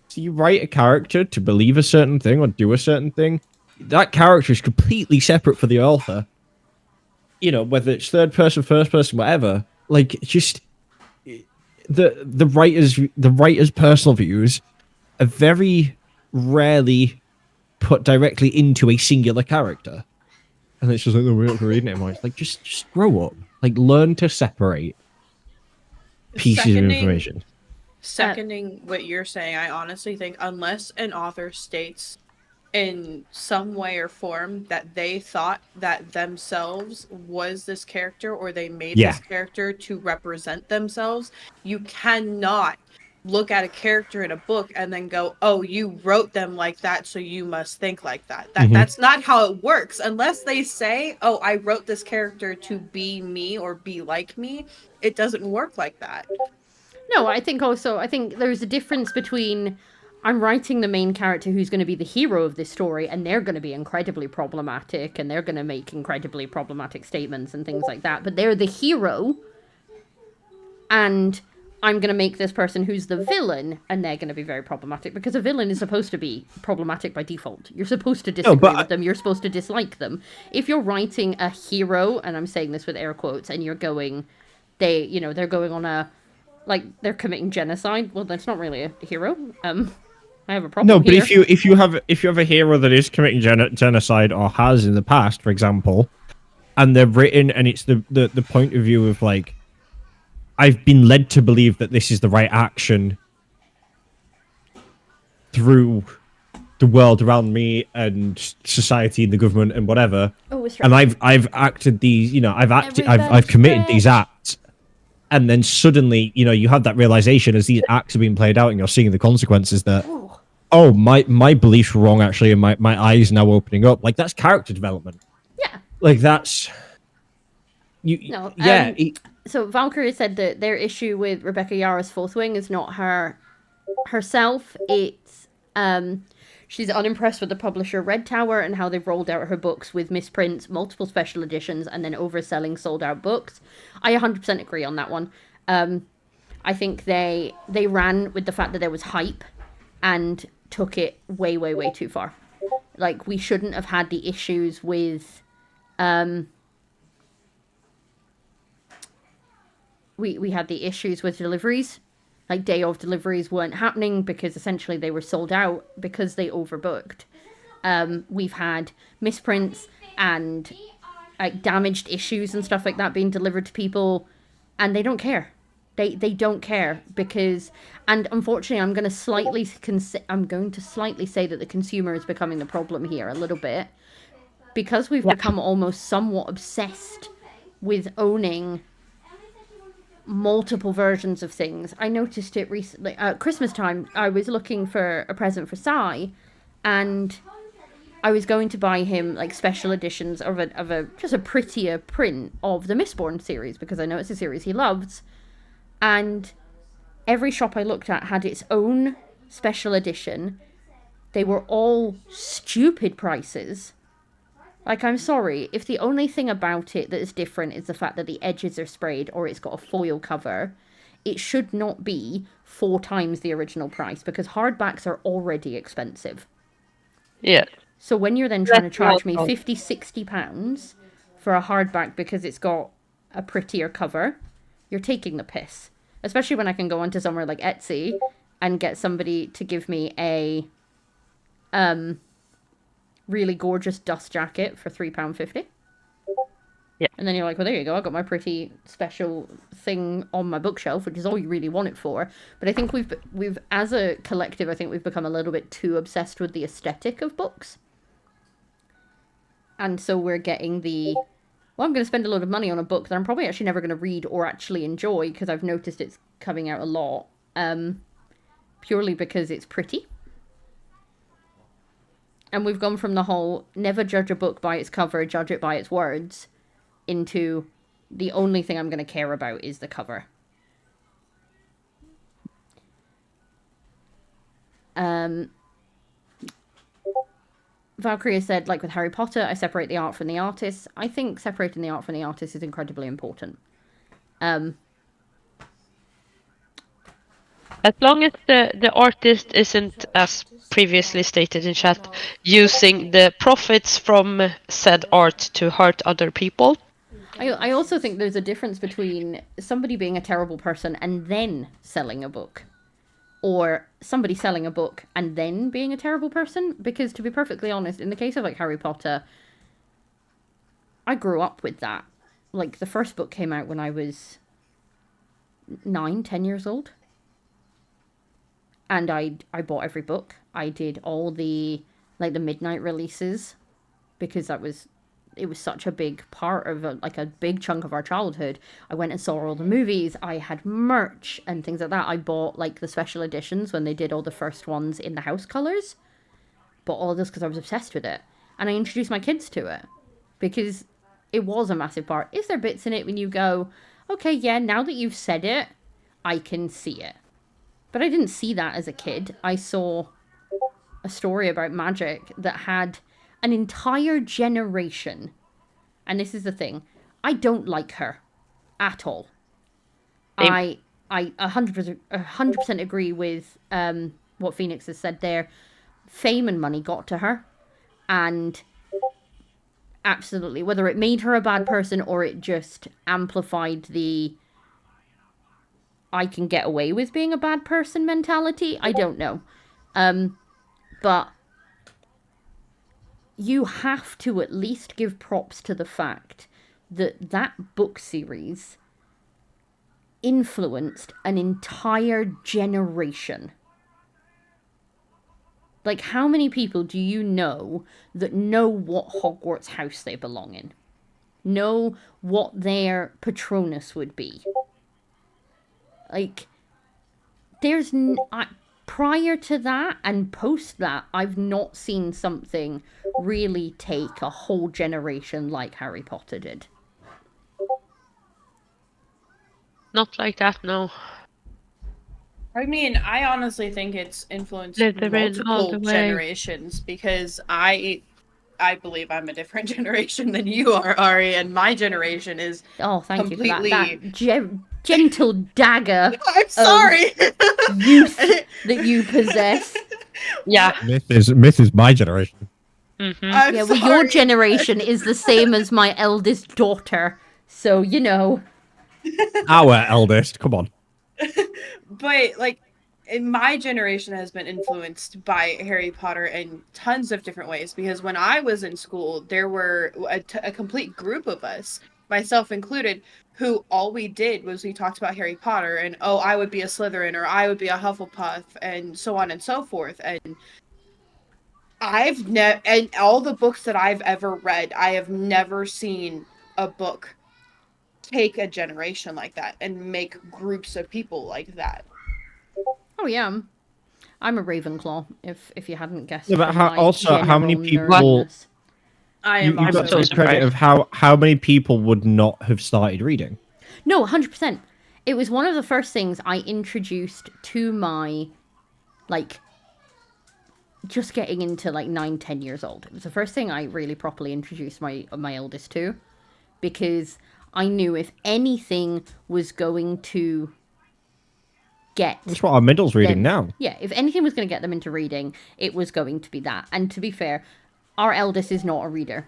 So you write a character to believe a certain thing or do a certain thing. That character is completely separate for the author. You know, whether it's third person, first person, whatever. Like, just the writer's personal views are very rarely put directly into a singular character. And it's just like, we're reading it anymore. It's like, just grow up. Like, learn to separate pieces of information. Seconding what you're saying, I honestly think unless an author states in some way or form that they thought that themselves was this character, or they made this character to represent themselves, you cannot look at a character in a book and then go, oh, you wrote them like that, so you must think like that. That's not how it works. Unless they say, oh, I wrote this character to be me or be like me, it doesn't work like that. No, I think there's a difference between I'm writing the main character who's going to be the hero of this story, and they're going to be incredibly problematic, and they're going to make incredibly problematic statements and things like that, but they're the hero, and I'm going to make this person who's the villain, and they're going to be very problematic, because a villain is supposed to be problematic by default. You're supposed to disagree with them, you're supposed to dislike them. If you're writing a hero, and I'm saying this with air quotes, and you're going, they're going on a, like, they're committing genocide, well, that's not really a hero. I have a problem. No, but here. if you have a hero that is committing genocide or has in the past, for example, and they're written, and it's the point of view of like, I've been led to believe that this is the right action through the world around me and society and the government and whatever. And I've acted these, I've committed these acts. And then suddenly, you have that realization as these acts are being played out, and you're seeing the consequences that, oh, my beliefs were wrong, actually, and my eyes now opening up. Like, that's character development. Yeah. Like, that's... So Valkyrie said that their issue with Rebecca Yara's Fourth Wing is not herself. It's she's unimpressed with the publisher Red Tower and how they've rolled out her books with misprints, multiple special editions, and then overselling sold-out books. I 100% agree on that one. I think they ran with the fact that there was hype and took it way, way, way too far. Like, we shouldn't have had the issues with... We had the issues with deliveries. Like, day of deliveries weren't happening because essentially they were sold out because they overbooked. We've had misprints and like damaged issues and stuff like that being delivered to people, and they don't care. They don't care because, and unfortunately, I'm going to slightly say that the consumer is becoming the problem here a little bit, because we've become almost somewhat obsessed with owning multiple versions of things. I noticed it recently at Christmas time. I was looking for a present for Sai, and I was going to buy him like special editions of a just a prettier print of the Mistborn series because I know it's a series he loves, and every shop I looked at had its own special edition. They were all stupid prices. Like, I'm sorry, if the only thing about it that is different is the fact that the edges are sprayed or it's got a foil cover, it should not be 4 times the original price because hardbacks are already expensive. Yeah. So when you're then trying to charge me 50, 60 pounds for a hardback because it's got a prettier cover, you're taking the piss. Especially when I can go onto somewhere like Etsy and get somebody to give me a really gorgeous dust jacket for £3.50. Yeah. And then you're like, well, there you go. I got my pretty special thing on my bookshelf, which is all you really want it for. But I think we've as a collective, I think we've become a little bit too obsessed with the aesthetic of books. And so we're getting well, I'm going to spend a lot of money on a book that I'm probably actually never going to read or actually enjoy because I've noticed it's coming out a lot, purely because it's pretty. And we've gone from the whole never judge a book by its cover, judge it by its words, into the only thing I'm going to care about is the cover. Valkyria said, like with Harry Potter, I separate the art from the artist. I think separating the art from the artist is incredibly important. As long as the artist isn't, as previously stated in chat, using the profits from said art to hurt other people. I also think there's a difference between somebody being a terrible person and then selling a book, or somebody selling a book and then being a terrible person. Because to be perfectly honest, in the case of like Harry Potter, I grew up with that. Like the first book came out when I was 9-10 years old. And I bought every book. I did all the midnight releases because it was such a big part of a big chunk of our childhood. I went and saw all the movies. I had merch and things like that. I bought like the special editions when they did all the first ones in the house colors. Bought all of this because I was obsessed with it. And I introduced my kids to it because it was a massive part. Is there bits in it when you go, okay, yeah, now that you've said it, I can see it. But I didn't see that as a kid. I saw a story about magic that had an entire generation. And this is the thing. I don't like her at all. I 100% agree with what Phoenix has said there. Fame and money got to her. And absolutely, whether it made her a bad person or it just amplified the I can get away with being a bad person mentality, I don't know. But you have to at least give props to the fact that that book series influenced an entire generation. Like, how many people do you know that know what Hogwarts house they belong in? Know what their Patronus would be? Like, there's... prior to that and post that, I've not seen something really take a whole generation like Harry Potter did. Not like that, no. I mean, I honestly think it's influenced Slytherin all the multiple way. generations because I believe I'm a different generation than you are, Ari, and my generation is Oh, thank you for that. completely... That gentle dagger I'm sorry! youth that you possess. Yeah. Myth is my generation. Mm-hmm. I'm Yeah, well, your sorry. generation is the same as my eldest daughter. So, you know. Our eldest, come on. But, like, my generation has been influenced by Harry Potter in tons of different ways because when I was in school, there were a complete group of us, myself included, who all we did was we talked about Harry Potter and, oh, I would be a Slytherin or I would be a Hufflepuff and so on and so forth. And and all the books that I've ever read, I have never seen a book take a generation like that and make groups of people like that. Oh yeah, I'm a Ravenclaw. If you hadn't guessed. Yeah, but from how, my also, how many general people? nerdness. I You, am you got also to the credit of how many people would not have started reading. No, 100%. It was one of the first things I introduced to my, like, just getting into like 9-10 years old. It was the first thing I really properly introduced my eldest to, because I knew if anything was going to get That's what our middle's reading them- now. Yeah, if anything was going to get them into reading, it was going to be that. And to be fair, our eldest is not a reader.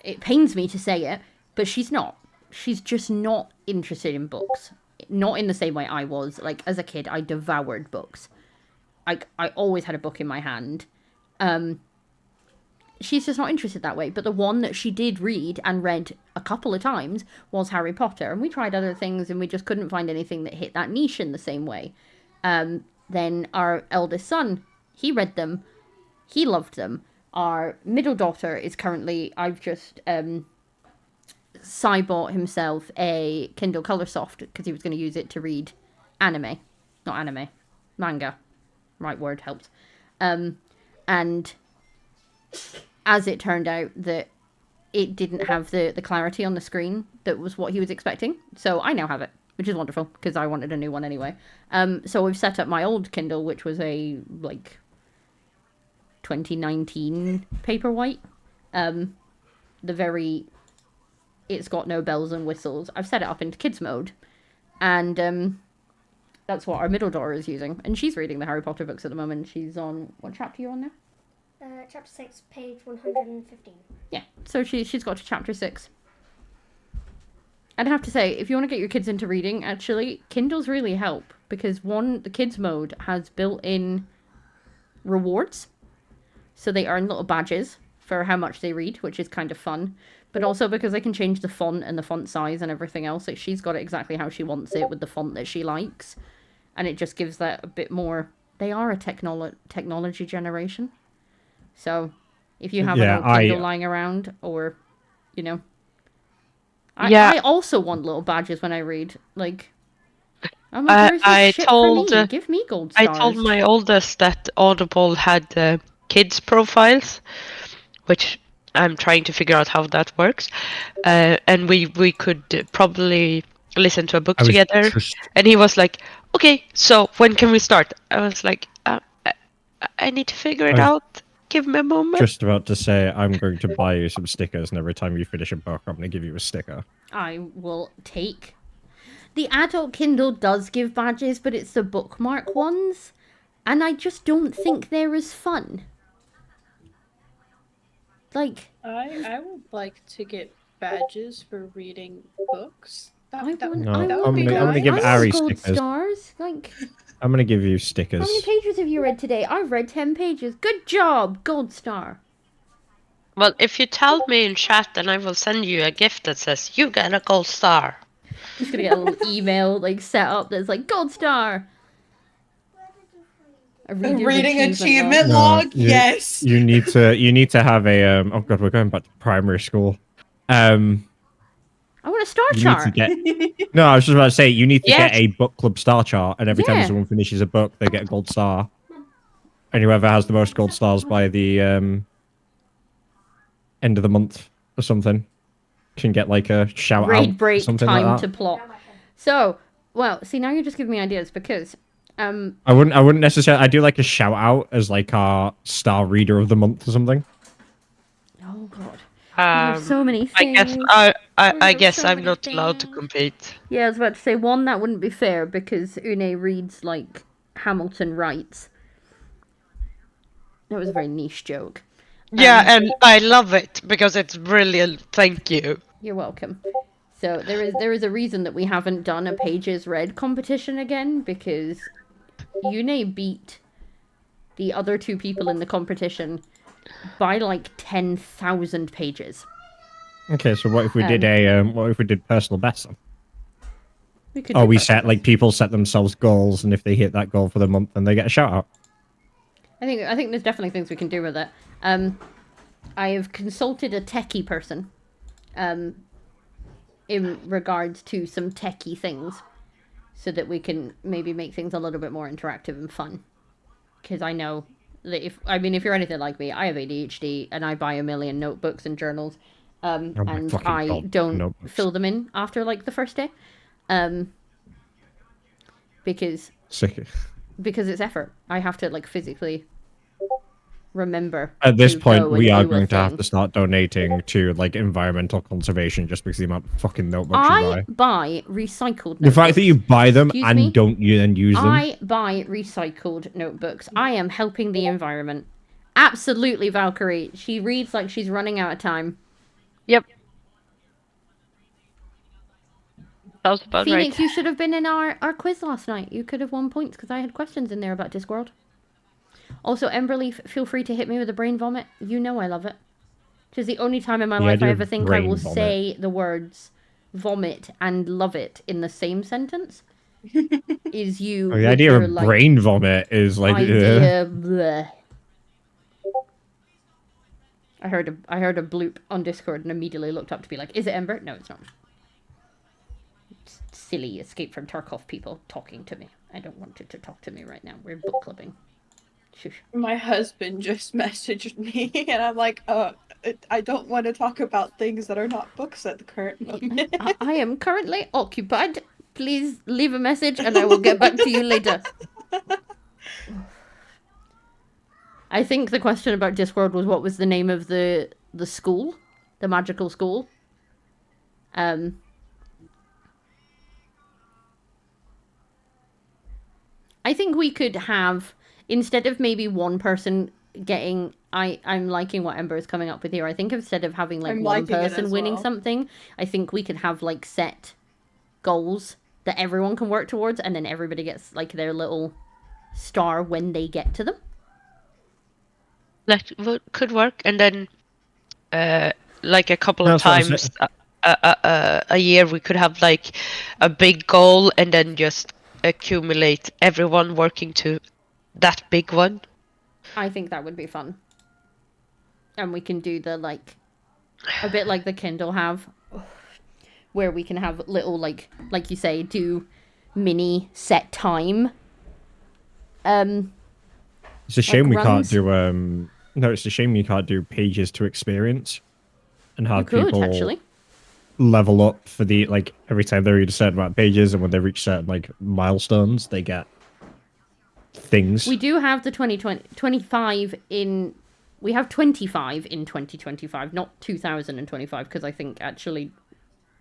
It pains me to say it, but she's not. She's just not interested in books. Not in the same way I was. Like, as a kid, I devoured books. I always had a book in my hand. She's just not interested that way. But the one that she did read and read a couple of times was Harry Potter. And we tried other things and we just couldn't find anything that hit that niche in the same way. Then our eldest son, he read them. He loved them. Our middle daughter is currently, I've just, Sai bought himself a Kindle Colorsoft because he was going to use it to read anime. Not anime. Manga. Right word helps. And as it turned out that it didn't have the clarity on the screen that was what he was expecting. So I now have it, which is wonderful because I wanted a new one anyway. So we've set up my old Kindle, which was a, like, 2019 Paperwhite. It's got no bells and whistles. I've set it up into kids mode. And that's what our middle daughter is using. And she's reading the Harry Potter books at the moment. She's on, what chapter are you on now? Chapter 6, page 115. Yeah, so she's got to chapter 6. I'd have to say, if you want to get your kids into reading, actually, Kindles really help. Because one, the kids mode has built-in rewards. So they earn little badges for how much they read, which is kind of fun. But also because they can change the font and the font size and everything else. Like, she's got it exactly how she wants it with the font that she likes. And it just gives that a bit more... They are a technology generation. So, if you have an old Kindle lying around, or, you know... I also want little badges when I read. Like... I'm like, where's this shit for me? Give me gold stars. I told my oldest that Audible had kids profiles, which I'm trying to figure out how that works. And we could probably listen to a book together. And he was like, okay, so when can we start? I was like, I need to figure it out. Give me a moment. Just about to say, I'm going to buy you some stickers, and every time you finish a book, I'm going to give you a sticker. I will take... The adult Kindle does give badges, but it's the bookmark ones. And I just don't think they're as fun. Like... I would like to get badges for reading books. I'm gonna give Ari gold stickers. Stars. Like... I'm gonna give you stickers. How many pages have you read today? I've read 10 pages. Good job, gold star. Well, if you tell me in chat, then I will send you a gift that says, you get a gold star. Just gonna get a little email like set up that's like gold star. A reading achievement log. Yes. You need to have a oh god, we're going back to primary school. I want a star chart. No, I was just about to say you need to get a book club star chart, and every time someone finishes a book, they get a gold star. And whoever has the most gold stars by the end of the month or something can get like a shout Raid out. break Something time like to plot. So, well, see now you're just giving me ideas because I wouldn't necessarily. I do like a shout out as like our star reader of the month or something. Oh god. There's so many things. I guess I'm not allowed to compete. Yeah, I was about to say one that wouldn't be fair because Une reads like Hamilton writes. That was a very niche joke. Yeah, and I love it because it's brilliant. Thank you. You're welcome. So there is a reason that we haven't done a pages read competition again because Une beat the other two people in the competition by like 10,000 pages. Okay, so what if we did personal best then? We set like people set themselves goals, and if they hit that goal for the month, then they get a shout out. I think there's definitely things we can do with it. I have consulted a techie person, in regards to some techie things, so that we can maybe make things a little bit more interactive and fun. Because I know that if you're anything like me, I have ADHD and I buy a million notebooks and journals, and fucking I God, don't notebooks. fill them in after like the first day, because it's effort. I have to like physically remember. At this to point, go we and are do a going to have thing. to start donating to like environmental conservation just because of the amount of fucking notebooks you I buy. buy recycled notebooks. The fact that you buy them Excuse and me? don't then use them. I buy recycled notebooks. I am helping the environment. Absolutely, Valkyrie. She reads like she's running out of time. Yep. Sounds about Phoenix, right. you should have been in our quiz last night. You could have won points because I had questions in there about Discworld. Also, Emberleaf, feel free to hit me with a brain vomit. You know I love it. Which is the only time in my life I idea ever of think I will brain vomit. say the words vomit and love it in the same sentence. Is you The with idea your, of like, brain vomit is like idea. Bleh. I heard a bloop on Discord and immediately looked up to be like, "Is it Ember?" No, it's not. It's silly Escape from Tarkov people talking to me. I don't want it to talk to me right now. We're book clubbing. Shush. My husband just messaged me, and I'm like, I don't want to talk about things that are not books at the current moment. I am currently occupied. Please leave a message and I will get back to you later. I think the question about Discworld was what was the name of the school? The magical school? I think we could have, instead of maybe one person getting... I'm liking what Ember is coming up with here. I think instead of having like I'm one liking it person as winning well. something, I think we could have like set goals that everyone can work towards, and then everybody gets like their little star when they get to them. That could work, and then like a couple of That's what I'm times a year we could have like a big goal and then just accumulate everyone working to that big one. I think that would be fun. And we can do the like a bit like the Kindle have, where we can have little like you say, do mini set time. It's a shame we can't runs. do no, it's a shame you can't do pages to experience and have You could people actually. level up for the like every time they read a certain amount of pages, and when they reach certain like milestones they get things. We do have the 25 in... We have 25 in 2025, not 2025, because I think actually,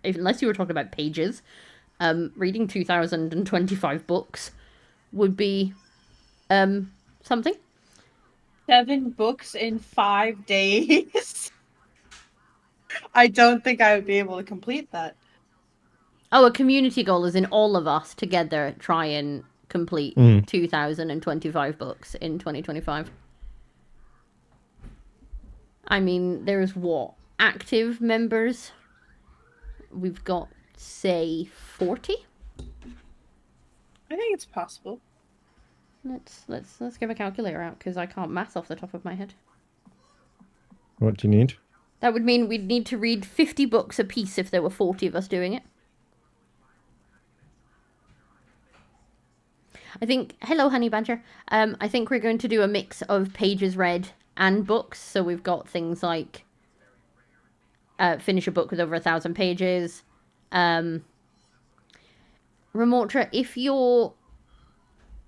unless you were talking about pages, reading 2025 books would be something. 7 books in 5 days. I don't think I would be able to complete that. Oh, a community goal is in all of us together try and complete 2025 books in 2025. I mean, there's what? Active members? We've got, say, 40? I think it's possible. Let's give a calculator out, because I can't math off the top of my head. What do you need? That would mean we'd need to read 50 books a piece if there were 40 of us doing it. I think... Hello, Honey Badger. I think we're going to do a mix of pages read and books. So we've got things like... finish a book with over 1,000 pages. Ramortra, if your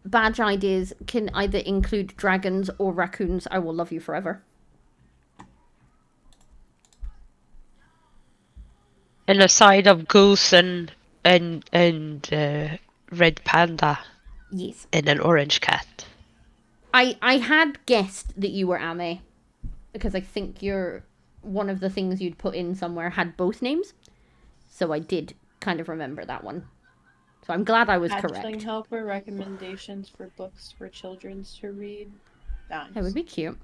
badge ideas can either include dragons or raccoons, I will love you forever. And a side of goose and red panda. Yes. And an orange cat. I had guessed that you were Ame, because I think you're one of the things you'd put in somewhere had both names. So I did kind of remember that one. So I'm glad I was Hatchling correct. helper recommendations for books for children to read. Nice. That would be cute.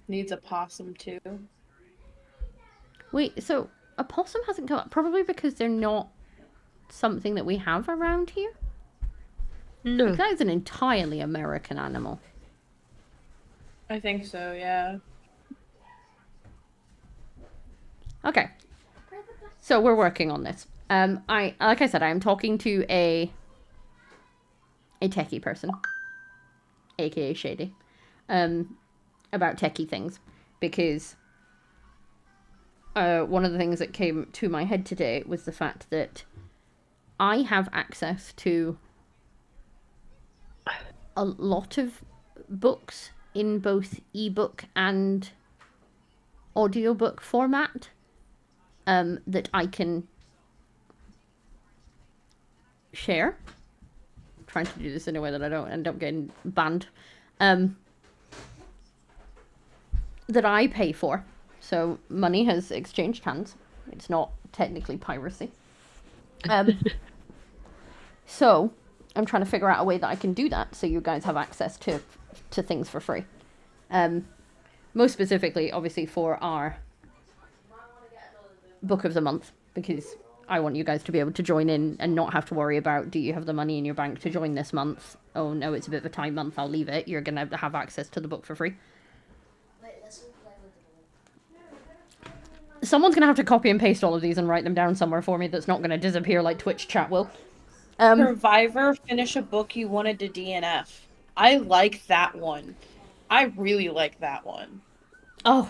Needs a possum too. Wait, so a possum hasn't come up, probably because they're not something that we have around here? No. That is an entirely American animal. I think so, yeah. Okay. So we're working on this. I like I said, I'm talking to a techie person, aka Shady, about techie things, because one of the things that came to my head today was the fact that I have access to a lot of books in both ebook and audiobook format that I can share. I'm trying to do this in a way that I don't end up getting banned. That I pay for. So money has exchanged hands. It's not technically piracy. So I'm trying to figure out a way that I can do that so you guys have access to things for free. Most specifically, obviously, for our book of the month, because I want you guys to be able to join in and not have to worry about, do you have the money in your bank to join this month? Oh no, it's a bit of a tight month, I'll leave it. You're going to have access to the book for free. Someone's going to have to copy and paste all of these and write them down somewhere for me that's not going to disappear like Twitch chat will. Survivor, finish a book you wanted to DNF. I like that one. I really like that one. Oh,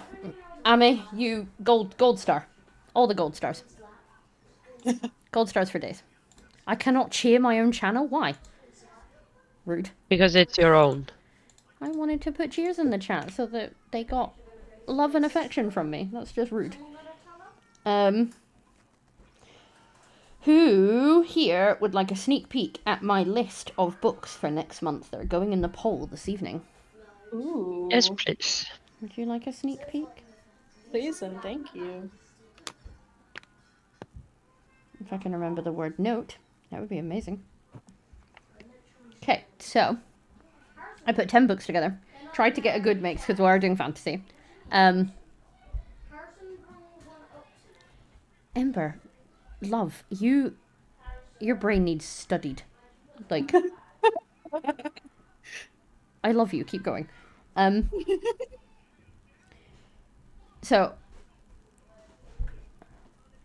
Amy, you gold star. All the gold stars. Gold stars for days. I cannot cheer my own channel. Why? Rude. Because it's your own. I wanted to put cheers in the chat so that they got love and affection from me. That's just rude. Who here would like a sneak peek at my list of books for next month that are going in the poll this evening? Ooh. Yes, please. Would you like a sneak peek? Please and thank you. If I can remember the word note, that would be amazing. Okay, so I put 10 books together. Tried to get a good mix because we are doing fantasy. Ember, love, your brain needs studied. Like, I love you. Keep going. So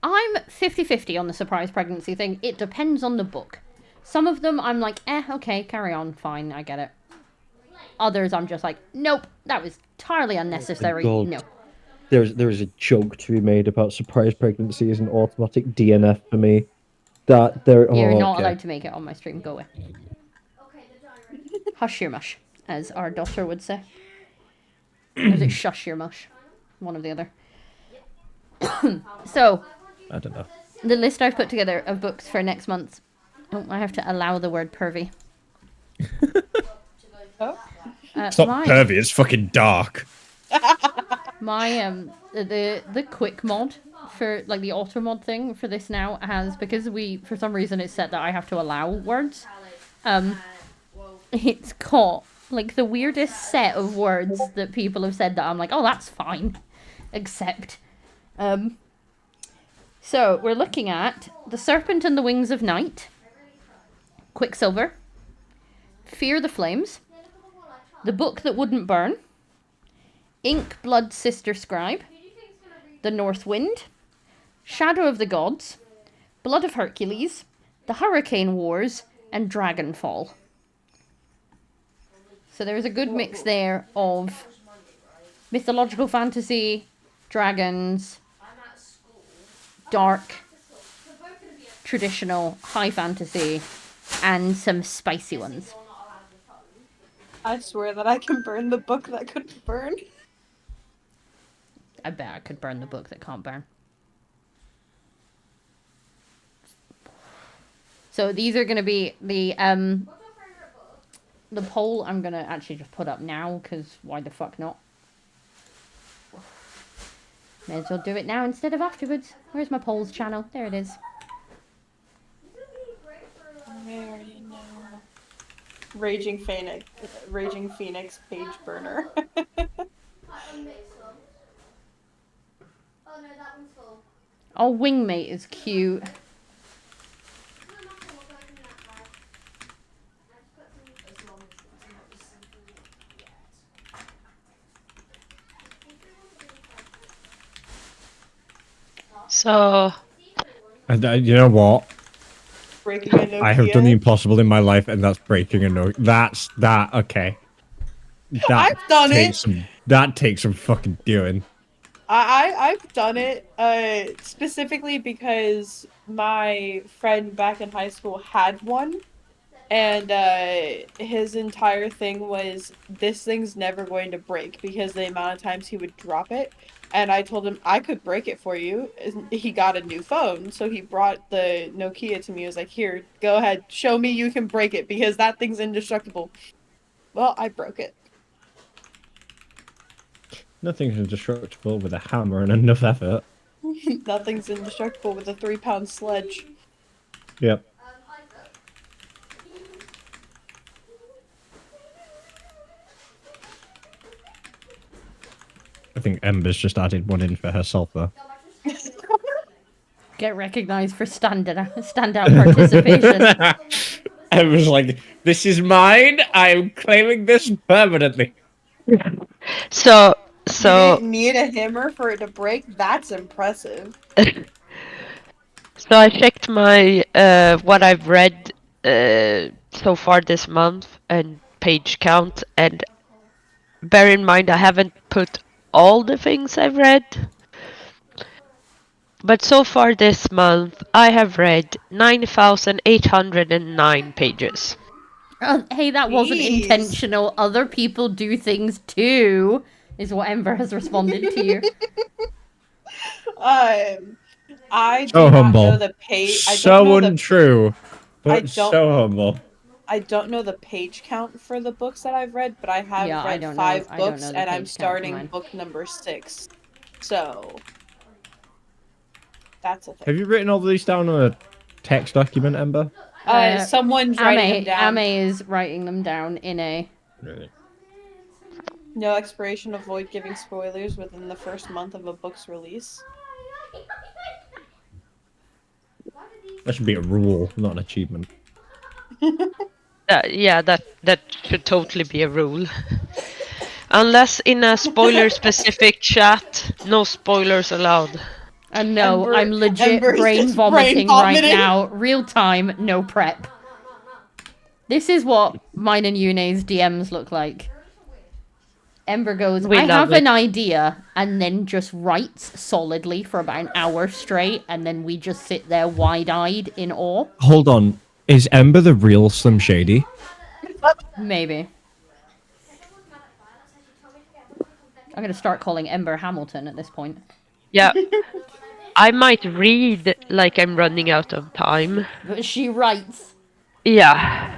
I'm 50-50 on the surprise pregnancy thing. It depends on the book. Some of them I'm like, okay, carry on, fine, I get it. Others I'm just like, nope, that was entirely unnecessary. God. No. There is a joke to be made about surprise pregnancy as an automatic DNF for me. That there. You're oh, not okay. allowed to make it on my stream. Go away. Hush your mush, as our daughter would say. Or is it shush your mush? One or the other. So, I don't know. the list I've put together of books for next month. Oh, I have to allow the word pervy. It's not pervy, it's fucking dark. My the quick mod for like the auto mod thing for this now has, because for some reason it's set that I have to allow words. It's got like the weirdest set of words that people have said that I'm like, oh, that's fine, except so we're looking at The Serpent and the Wings of Night, Quicksilver, Fear the Flames, The Book That Wouldn't Burn, Ink Blood Sister Scribe, The North Wind, Shadow of the Gods, Blood of Hercules, The Hurricane Wars, and Dragonfall. So there's a good mix there of mythological fantasy, dragons, dark, traditional, high fantasy, and some spicy ones. I swear that I can burn the book that couldn't burn. I bet I could burn the book that can't burn. So these are going to be the poll I'm going to actually just put up now, because why the fuck not? May as well do it now instead of afterwards. Where's my polls channel? There it is. I already know. Raging Phoenix page burner. Oh, Wingmate is cute. So And you know what? Breaking a Nokia. I have done the impossible in my life, and that's breaking a note. That's that. Okay. That I've done takes it. some. That takes some fucking doing. I've done it specifically because my friend back in high school had one, and his entire thing was this thing's never going to break because the amount of times he would drop it. And I told him I could break it for you. He got a new phone, so he brought the Nokia to me. He was like, "Here, go ahead, show me you can break it because that thing's indestructible." Well, I broke it. Nothing's indestructible with a hammer and enough effort. Nothing's indestructible with a 3-pound sledge. Yep. I think Ember's just added one in for herself, though. Get recognized for standout participation. Ember's like, this is mine. I'm claiming this permanently. So You didn't need a hammer for it to break? That's impressive. So I checked my what I've read so far this month and page count, and bear in mind I haven't put all the things I've read. But so far this month I have read 9,809 pages. Hey, that wasn't Jeez. intentional. Other people do things too, is what Ember has responded to you. I do So not humble. know the page. So untrue. But don't- so humble. I don't know the page count for the books that I've read, but I have Yeah, I read don't know- 5 I don't books, know the and I'm page count for starting mine. book number 6. So that's a thing. Have you written all these down on a text document, Ember? Someone's writing them down. Ame is writing them down in a... Really? No expiration. Avoid giving spoilers within the first month of a book's release. That should be a rule, not an achievement. Yeah, that should totally be a rule. Unless in a spoiler-specific chat, no spoilers allowed. And no, Ember- I'm legit Ember's brain just vomiting brain right vomiting. now. Real time, no prep. This is what mine and Yune's DMs look like. Ember goes, We I love have it. an idea, and then just writes solidly for about an hour straight, and then we just sit there wide-eyed in awe. Hold on. Is Ember the real Slim Shady? Maybe. I'm gonna start calling Ember Hamilton at this point. Yeah. I might read like I'm running out of time. But she writes. Yeah.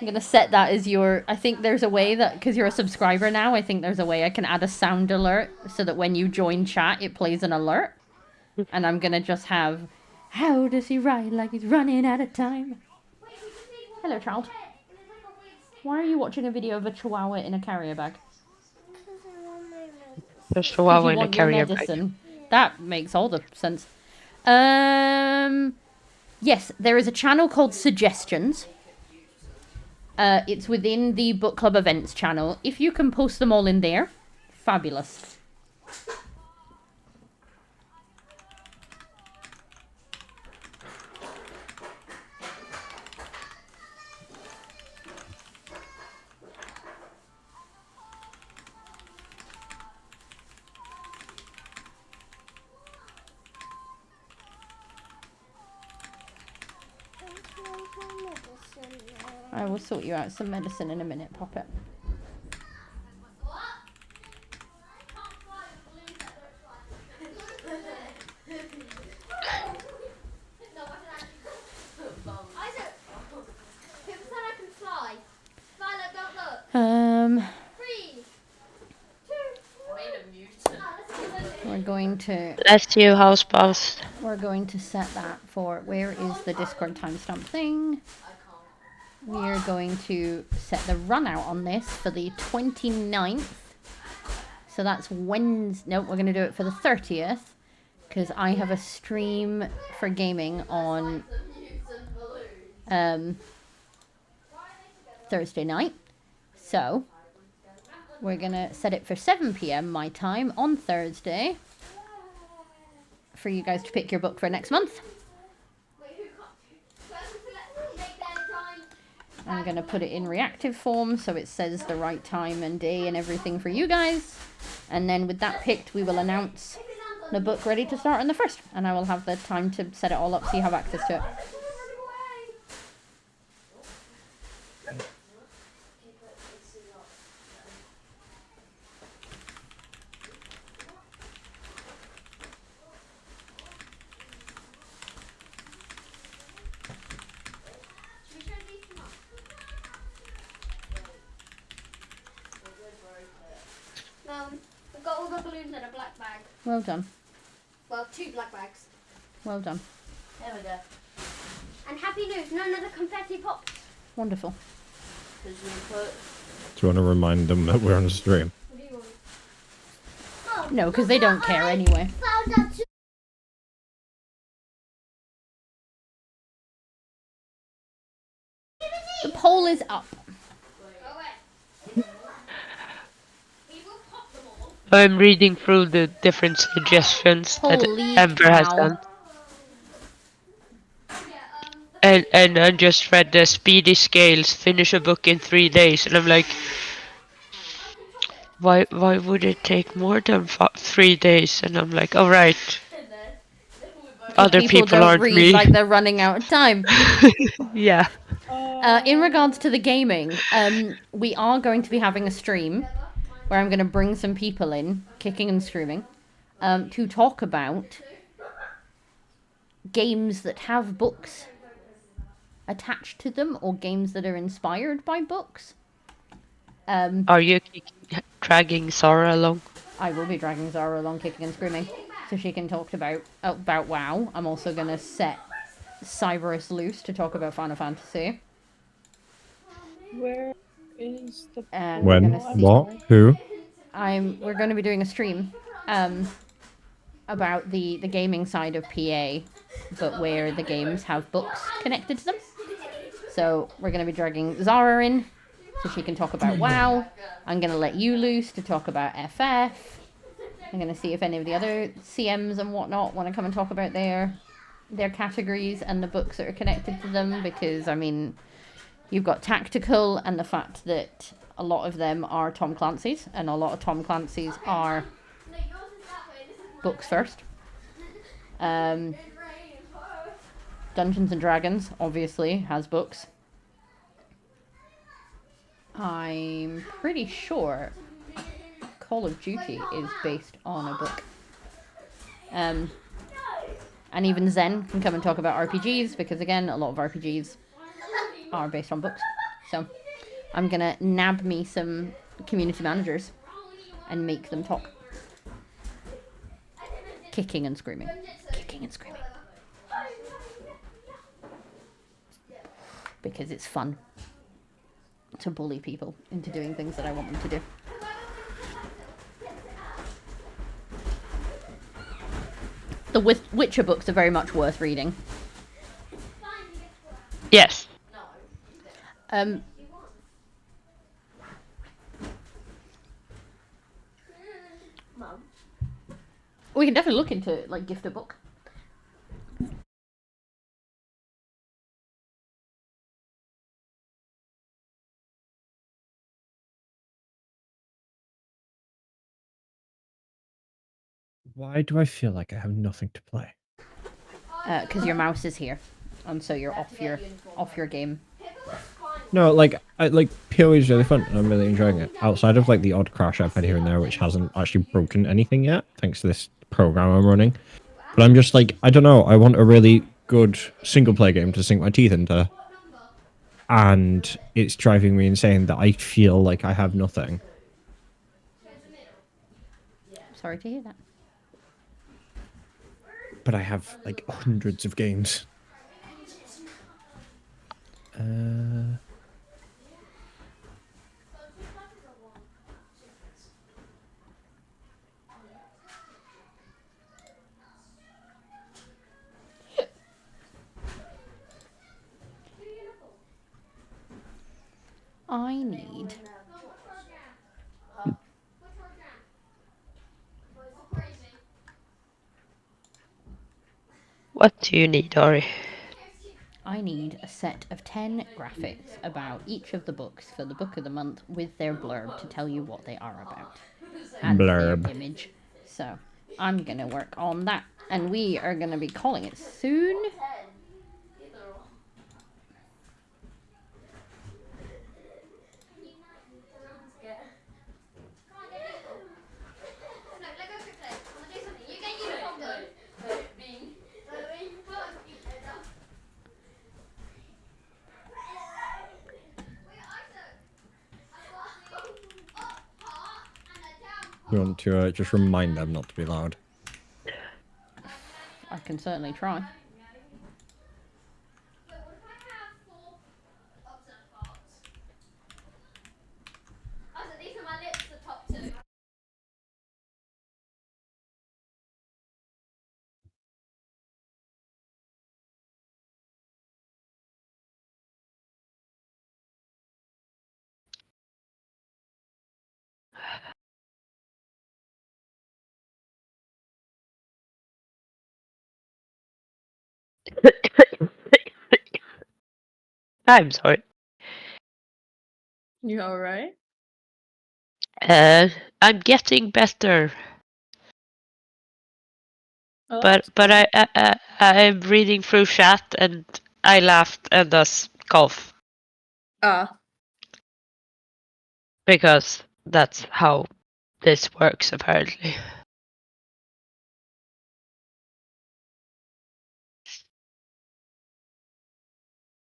I'm gonna set that as your... I think there's a way that... Because you're a subscriber now, I think there's a way I can add a sound alert so that when you join chat, it plays an alert. And I'm gonna just have... How does he write like he's running out of time? Hello, child. Why are you watching a video of a chihuahua in a carrier bag? There's 'Cause Chihuahua you in a want your carrier bag. medicine. That makes all the sense. Yes, there is a channel called Suggestions. It's within the book club events channel. If you can post them all in there, fabulous. I will sort you out some medicine in a minute, Poppet. We're going to... Bless you, house boss. We're going to set that for... Where is the Discord timestamp thing? We're going to set the run out on this for the 29th. So that's Wednesday. No, we're going to do it for the 30th. Because I have a stream for gaming on Thursday night. So we're going to set it for 7 PM my time on Thursday for you guys to pick your book for next month. I'm going to put it in reactive form so it says the right time and day and everything for you guys. And then with that picked, we will announce the book ready to start on the 1st. And I will have the time to set it all up so you have access to it. We've got all the balloons in a black bag. Well done. Well, 2 black bags. Well done. There we go. And happy news, none of the confetti popped. Wonderful. Do you want to remind them that we're on a stream? What do you want? Oh, No, because they don't care anyway. found out too. The poll is up. I'm reading through the different suggestions that Holy Amber has cow. done. And I just read the Speedy Scales, finish a book in 3 days, and I'm like, why would it take more than 3 days? And I'm like, all right, other people don't aren't read me. like they're running out of time. Yeah. In regards to the gaming, we are going to be having a stream where I'm going to bring some people in, kicking and screaming, to talk about games that have books attached to them or games that are inspired by books. Are you dragging Sarah along? I will be dragging Zara along, kicking and screaming, so she can talk about WoW. I'm also going to set Cyberus loose to talk about Final Fantasy. Where is the... And we're When? gonna see- What? Who? We're going to be doing a stream about the gaming side of PA, but where the games have books connected to them. So we're going to be dragging Zara in so she can talk about WoW. I'm going to let you loose to talk about FF. I'm going to see if any of the other CMs and whatnot want to come and talk about their categories and the books that are connected to them, because, I mean, you've got Tactical and the fact that a lot of them are Tom Clancy's, and a lot of Tom Clancy's are books first. Dungeons and Dragons, obviously, has books. I'm pretty sure Call of Duty is based on a book. And even Zen can come and talk about RPGs, because again, a lot of RPGs are based on books. So I'm gonna nab me some community managers and make them talk. Kicking and screaming. Kicking and screaming. Because it's fun to bully people into doing things that I want them to do. The Witcher books are very much worth reading. Yes. We can definitely look into like gift a book. Why do I feel like I have nothing to play? Because your mouse is here, and so you're off your game. No, like PoE is really fun, and I'm really enjoying it. Outside of like the odd crash I've had here and there, which hasn't actually broken anything yet, thanks to this program I'm running. But I'm just like, I don't know. I want a really good single player game to sink my teeth into, and it's driving me insane that I feel like I have nothing. Sorry to hear that. But I have like hundreds of games. I need... What do you need, Ori? I need a set of 10 graphics about each of the books for the book of the month with their blurb to tell you what they are about. And Blurb. their image. So I'm going to work on that. And we are going to be calling it soon. You want to just remind them not to be loud? I can certainly try. I'm sorry. You alright? I'm getting better, Oh, but that's good. I'm reading through chat and I laughed and thus cough because that's how this works apparently.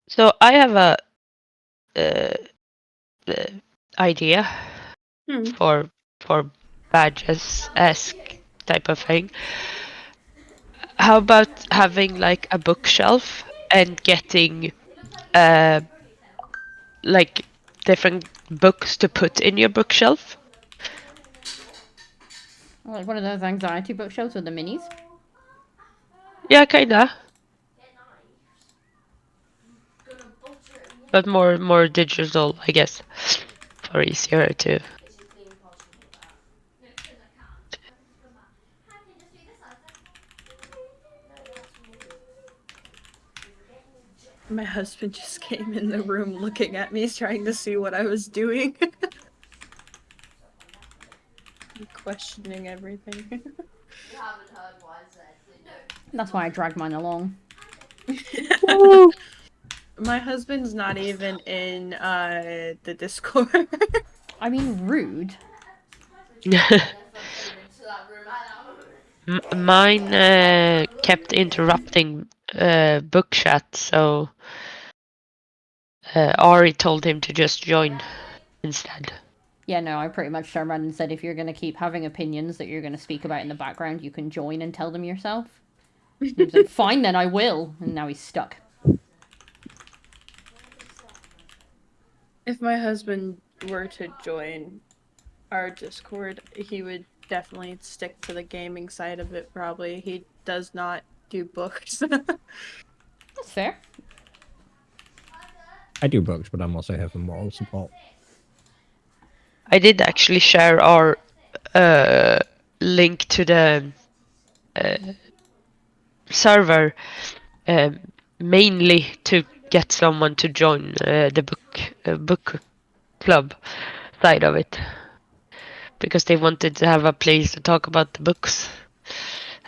So I have a idea for badges-esque type of thing. How about having like a bookshelf and getting like different books to put in your bookshelf? Like one of those anxiety bookshelves with the minis. Yeah, kinda. But more digital, I guess, for easier to. My husband just came in the room looking at me, trying to see what I was doing. Questioning everything. That's why I drag mine along. My husband's not even in the Discord. I mean, rude. Mine kept interrupting book chat, so Ari told him to just join instead. Yeah, no, I pretty much turned around and said, if you're going to keep having opinions that you're going to speak about in the background, you can join and tell them yourself. He was like, fine then, I will. And now he's stuck. If my husband were to join our Discord, he would definitely stick to the gaming side of it, probably. He does not do books. That's fair. I do books, but I'm also here for moral support. I did actually share our link to the server mainly to get someone to join the book club side of it, because they wanted to have a place to talk about the books.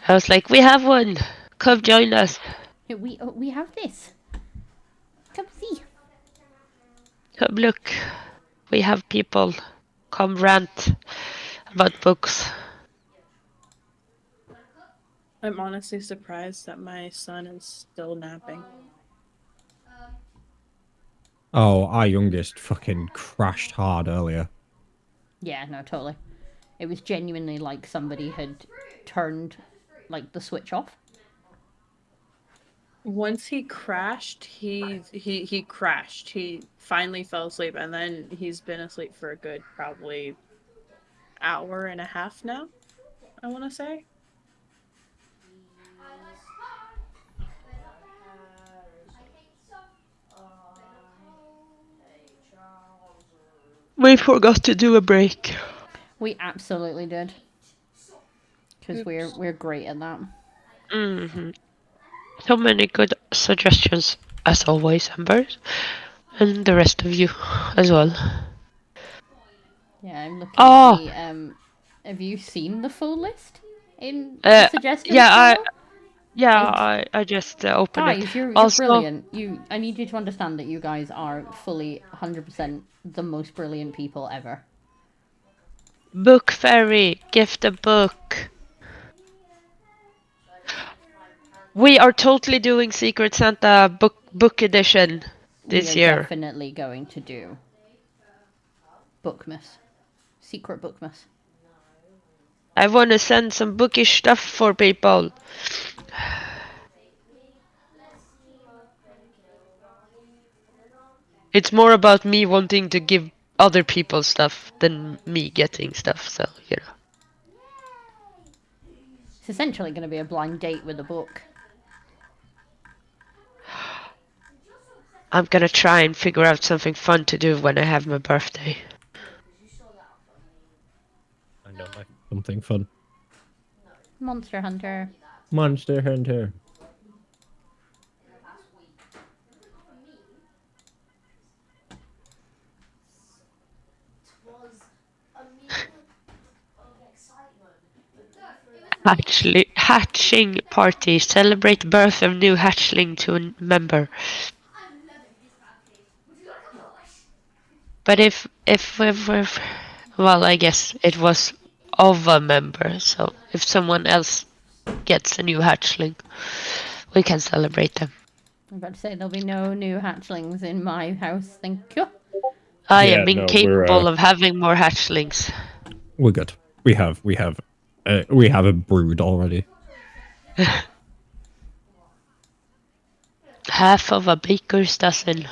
I was like, we have one. Come join us. We have this. Come see. Come look. We have people. Come rant about books. I'm honestly surprised that my son is still napping. Oh, our youngest fucking crashed hard earlier. Yeah, no, totally. It was genuinely like somebody had turned, like, the switch off. Once he crashed, he crashed. He finally fell asleep, and then he's been asleep for a good probably hour and a half now, I want to say. We forgot to do a break. We absolutely did. Because we're great at that. Mm-hmm. So many good suggestions, as always, Amber. And the rest of you as well. Yeah, I'm looking Oh! to see. Have you seen the full list in Uh, the suggestions yeah, panel? I just opened Guys, it. you're Also, brilliant. I need you to understand that you guys are fully 100% the most brilliant people ever. Book Fairy, gift a book. We are totally doing Secret Santa book edition this we are year. definitely going to do Bookmas. Secret Bookmas. I want to send some bookish stuff for people. It's more about me wanting to give other people stuff than me getting stuff, so, you know. It's essentially going to be a blind date with a book. I'm gonna try and figure out something fun to do when I have my birthday. I know something fun. Monster Hunter. Monster Hunter. Hatching party. Celebrate birth of new hatchling to a member. But if well, I guess it was of a member, so if someone else gets a new hatchling, we can celebrate them. I'm about to say there'll be no new hatchlings in my house, thank you. I Yeah, am no, incapable of having more hatchlings. We're good. We have a brood already. Half of a baker's dozen.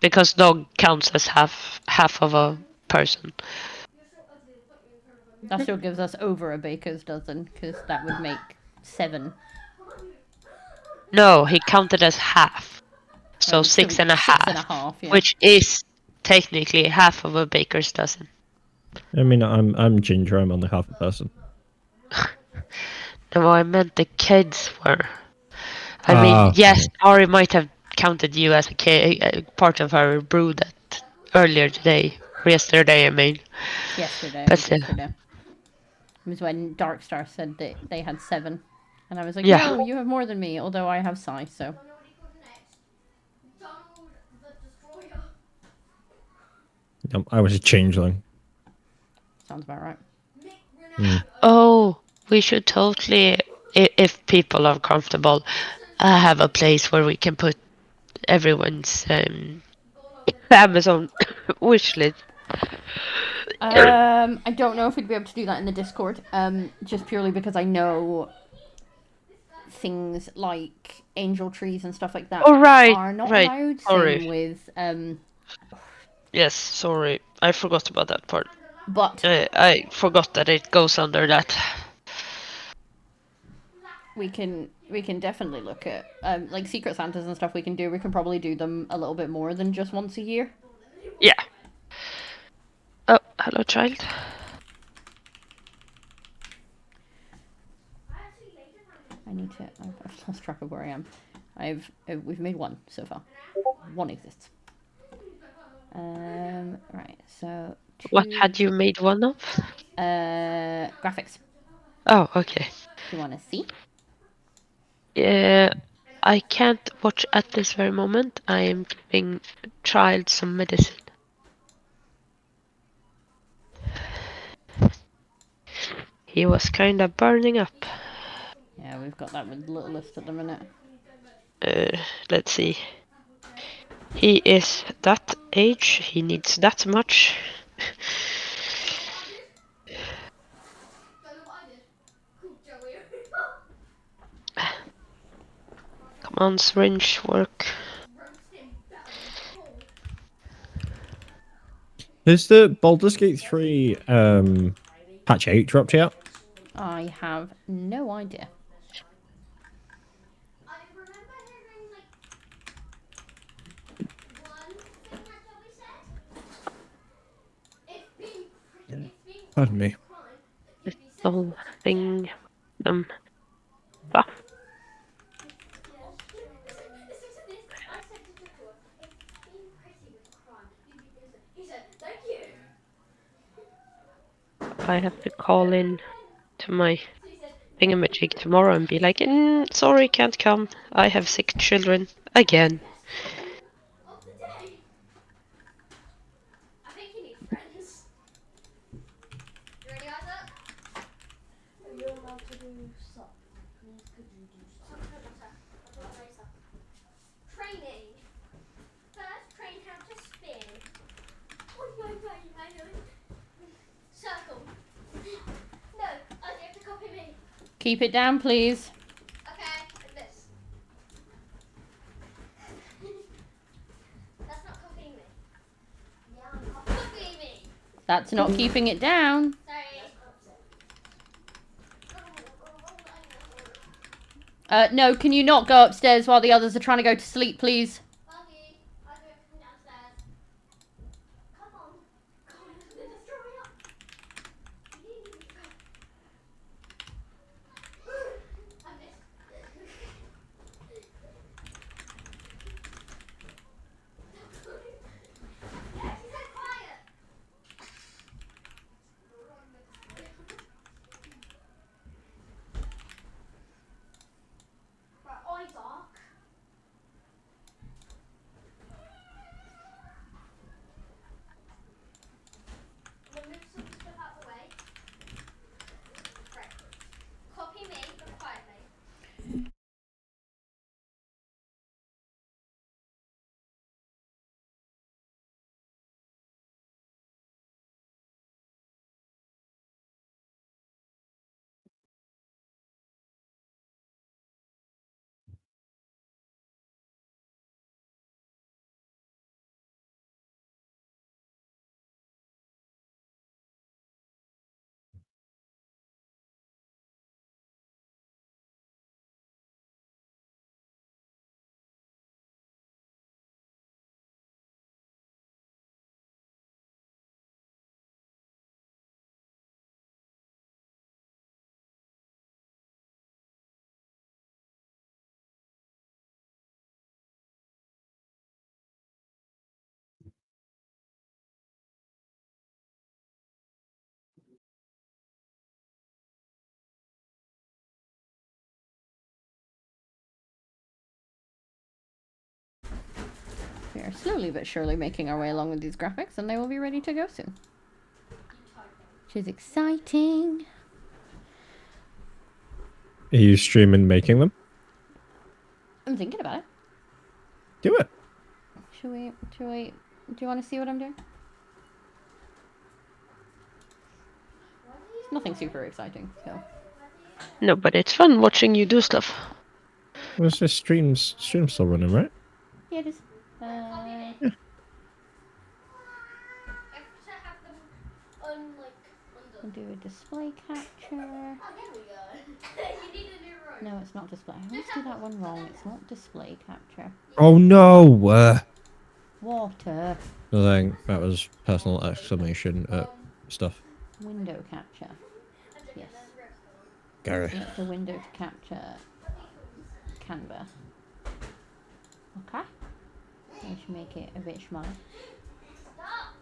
Because dog counts as half of a person. That still gives us over a baker's dozen, because that would make 7. No, he counted as half. So Oh, 6 so and a 6.5, yeah. which is technically half of a baker's dozen. I mean, I'm Ginger. I'm only half a person. No, I meant the kids were. I mean, yes, Ari might have counted you as a part of her brood earlier today. Or yesterday, I mean. Yesterday. But still. Yesterday. It was when Darkstar said that they had 7. And I was like, Yeah. no, you have more than me, although I have Sai, so. I was a changeling. Sounds about right. Oh, we should totally, if people are comfortable, have a place where we can put everyone's Amazon wish list. I don't know if we'd be able to do that in the Discord. Just purely because I know things like angel trees and stuff like that are not allowed. Sorry. Same with Yes, sorry, I forgot about that part. But I forgot that it goes under that. We can definitely look at like Secret Santas and stuff. We can probably do them a little bit more than just once a year. Yeah. Oh, hello, child. I need to. I've lost track of where I am. We've made one so far. One exists. Right. So. What had you made one of? Graphics. Oh, okay. You want to see? Yeah, I can't watch at this very moment. I am giving child some medicine. He was kind of burning up. Yeah, we've got that with Littlest at the minute. Let's see. He is that age. He needs that much. Come on, syringe work. Has the Baldur's Gate 3 patch 8 dropped yet? I have no idea. Pardon me. crystal thing. Stuff. I have to call in to my thingamajig tomorrow and be like, sorry, can't come. I have sick children again. I think you need friends. You ready, Isaac? Are you allowed to do sup? Please, could you do sup? Training. First, train how to spin. Oh, no. Circle. No, I have to copy me. Keep it down, please. Okay, like this. That's not copying me. Yeah, copying me. That's not keeping it down. Sorry. No, can you not go upstairs while the others are trying to go to sleep, please? Buggy, I'll do everything downstairs. Come on. Just hurry up. You need to go. I missed. Yeah, she said quiet. Right, eyes arc. We'll move some stuff out the way. Right. Copy me, but quietly. We are slowly but surely making our way along with these graphics, and they will be ready to go soon. Which is exciting. Are you streaming making them? I'm thinking about it. Do it. Should we? Do you want to see what I'm doing? It's nothing super exciting, so. No, but it's fun watching you do stuff. Well, it's just streams still running, right? Yeah, it is. We'll do a display capture. Oh, there we go. You need a new room. No, it's not display. I always do that one wrong. It's not display capture. Oh no! Water. I think that was personal exclamation stuff. Window capture. Yes. Gary. It's the window to capture Canva. Okay. I should make it a bit smaller. Stop.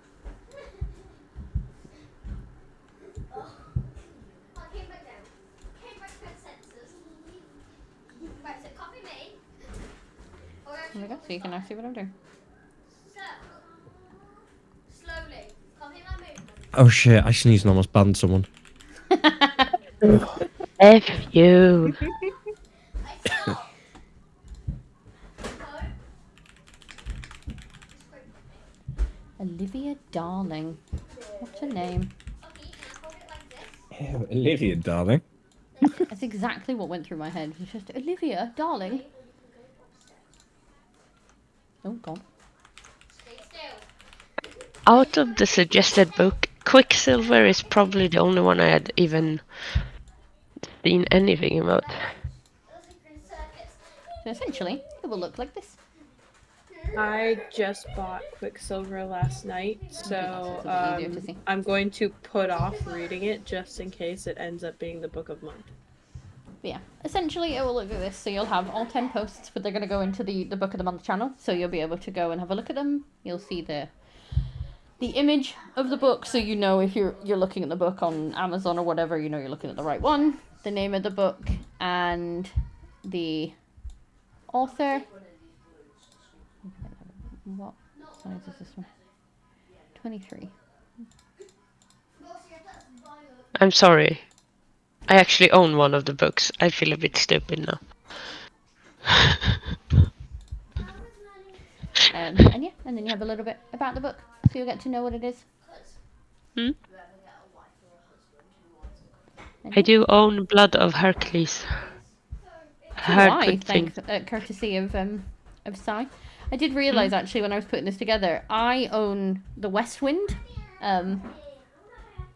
Oh. I came back down. Came back to senses. Right, so copy me. There we go. So you can now see what I'm doing. Slowly. Copy my movement. Oh shit! I sneezed and almost banned someone. F you. I stop. Olivia Darling. What's her name? Olivia, darling. That's exactly what went through my head. It's just Olivia Darling. Oh god. Stay still. Out of the suggested book, Quicksilver is probably the only one I had even seen anything about. So essentially, it will look like this. I just bought Quicksilver last night, so that's a little bit easier to see. I'm going to put off reading it just in case it ends up being the book of month. But yeah, essentially it will look like this. So you'll have all 10 posts, but they're going to go into the Book of the Month channel. So you'll be able to go and have a look at them. You'll see the image of the book, so you know if you're looking at the book on Amazon or whatever, you know you're looking at the right one. The name of the book and the author. What size is this one? 23. I'm sorry. I actually own one of the books. I feel a bit stupid now. And yeah, and then you have a little bit about the book, so you'll get to know what it is. Hmm? I do own Blood of Hercules. Why? Good thing. Thanks, courtesy of Sai. I did realise actually when I was putting this together, I own the West Wind, and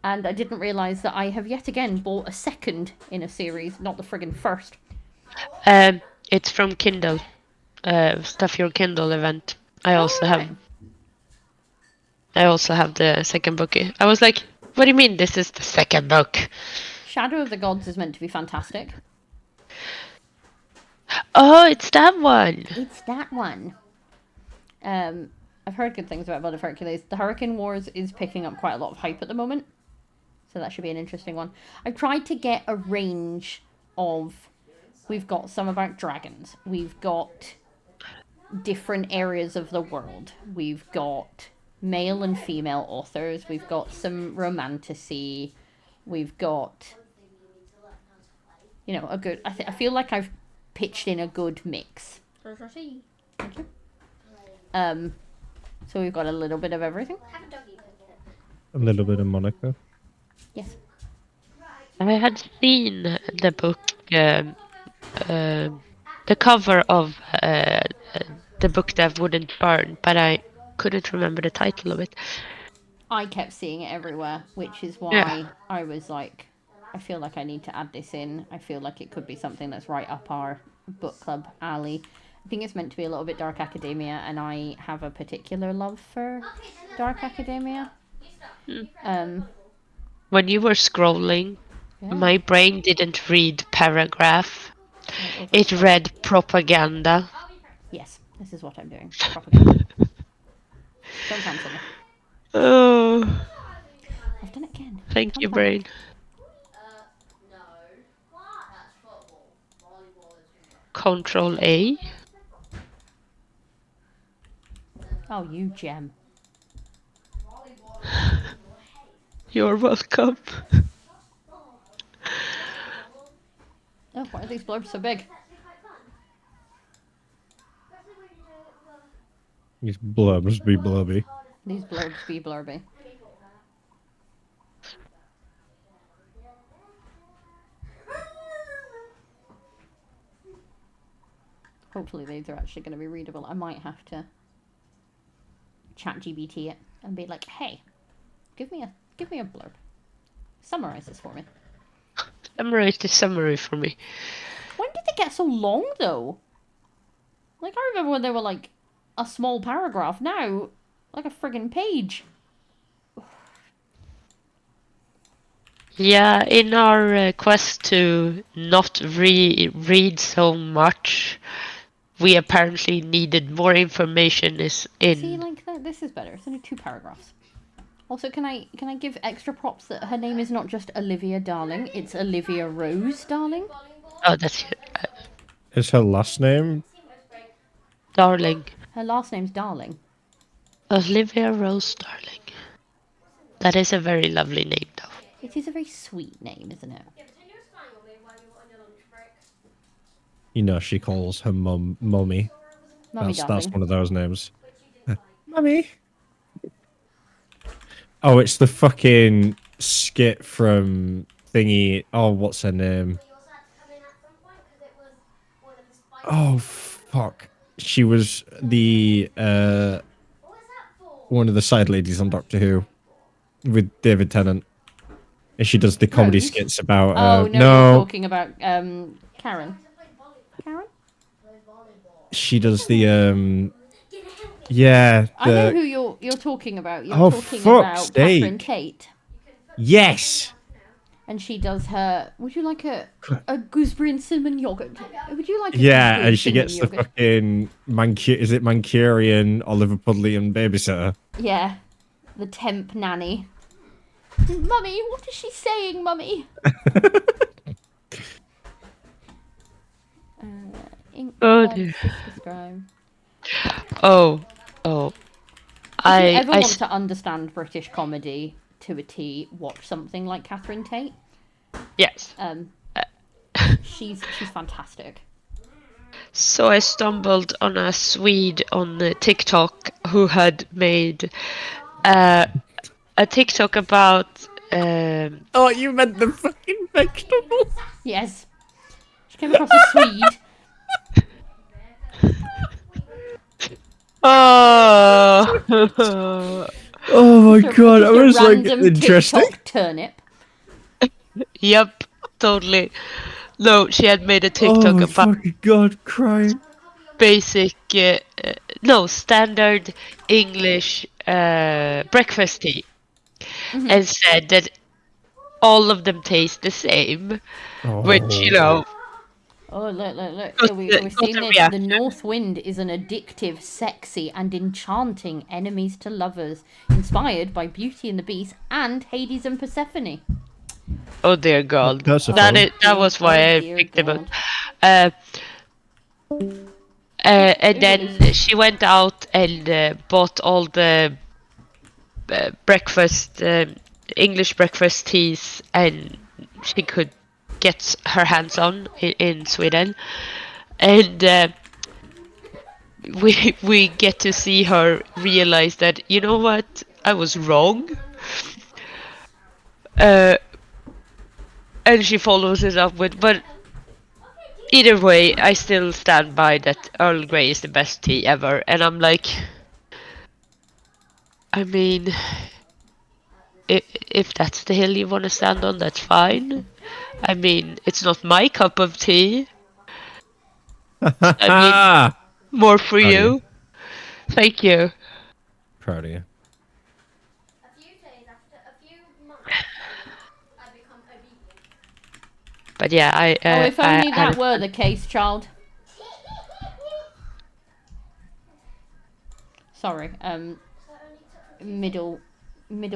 I didn't realise that I have yet again bought a second in a series, not the friggin' first. It's from Kindle. Stuff Your Kindle event. I also have the second book. I was like, what do you mean this is the second book? Shadow of the Gods is meant to be fantastic. Oh, it's that one. It's that one. I've heard good things about Blood of Hercules. The Hurricane Wars is picking up quite a lot of hype at the moment, so that should be an interesting one. I've tried to get a range of... We've got some about dragons. We've got different areas of the world. We've got male and female authors. We've got some romantasy. We've got, you know, a good... I feel like I've pitched in a good mix. Thank you. So we've got a little bit of everything. A little bit of Monica. Yes. I had seen the book, the cover of the book that wouldn't burn, but I couldn't remember the title of it. I kept seeing it everywhere, which is why I was like, I feel like I need to add this in. I feel like it could be something that's right up our book club alley. I think it's meant to be a little bit dark academia, and I have a particular love for dark academia. When you were scrolling, my brain didn't read paragraph. It read propaganda. Yes, this is what I'm doing. Propaganda. Don't cancel me. Oh. I've done it again. Thank you, brain. Control A. Oh, you gem. You're welcome. Oh, why are these blurbs so big? These blurbs be blubby. These blurbs be blurby. Hopefully these are actually going to be readable. I might have to ChatGPT it and be like, "Hey, give me a blurb. Summarize this for me." Summarize the summary for me. When did they get so long though? Like I remember when they were like a small paragraph. Now, like a friggin' page. Yeah, in our quest to not read so much, we apparently needed more information. See, like that. This is better. It's only 2 paragraphs. Also, can I give extra props that her name is not just Olivia Darling, it's Olivia Rose Darling? Oh, that's Is her last name? Darling. Her last name's Darling. Olivia Rose Darling. That is a very lovely name, though. It is a very sweet name, isn't it? You know, she calls her mum Mummy. Mummy That's Darling. one of those names. Mummy. Oh, it's the fucking skit from thingy. Oh, what's her name? Oh, fuck. She was the one of the side ladies on Doctor Who with David Tennant. And she does the comedy Rose? skits about Oh, no, you're talking about Karen. Karen? She does the Yeah. I know who you're talking about. You're Oh, talking fuck's about Catherine sake. Tate. Yes. And she does her. Would you like a gooseberry and cinnamon yogurt? Would you like a Yeah, gooseberry and she cinnamon gets the yogurt? fucking is it Mancurian or Liverpudlian babysitter? Yeah, the temp nanny. Mummy, what is she saying, Mummy? Oh, dear. Oh. If you I ever want s- to understand British comedy to a T, watch something like Catherine Tate. yes. She's fantastic. So I stumbled on a Swede on TikTok who had made a TikTok about Oh, you meant the fucking vegetable. Yes. She came across a Swede. oh Oh my Just god, I a was like random interesting. TikTok turnip. yep, totally. No, she had made a Oh TikTok my about fucking god, crying. basic standard English breakfast tea and said that all of them taste the same, which Oh, look. Got We're the seeing this. reaction. The North Wind is an addictive, sexy, and enchanting enemies to lovers, inspired by Beauty and the Beast and Hades and Persephone. Oh dear God, That's a that film. that was why Oh, I dear picked the book. God. And then she went out and bought all the breakfast English breakfast teas and she could get her hands on in Sweden, and we get to see her realize that, you know what, I was wrong. And she follows it up with, but either way, I still stand by that Earl Grey is the best tea ever. And I'm like, I mean, if that's the hill you want to stand on, that's fine. I mean, it's not my cup of tea. I mean, more for Proud of you. Thank you. Proud of you. A few days after, a few months, I become obedient. But yeah, Oh, if only that were the case, child. Sorry, middle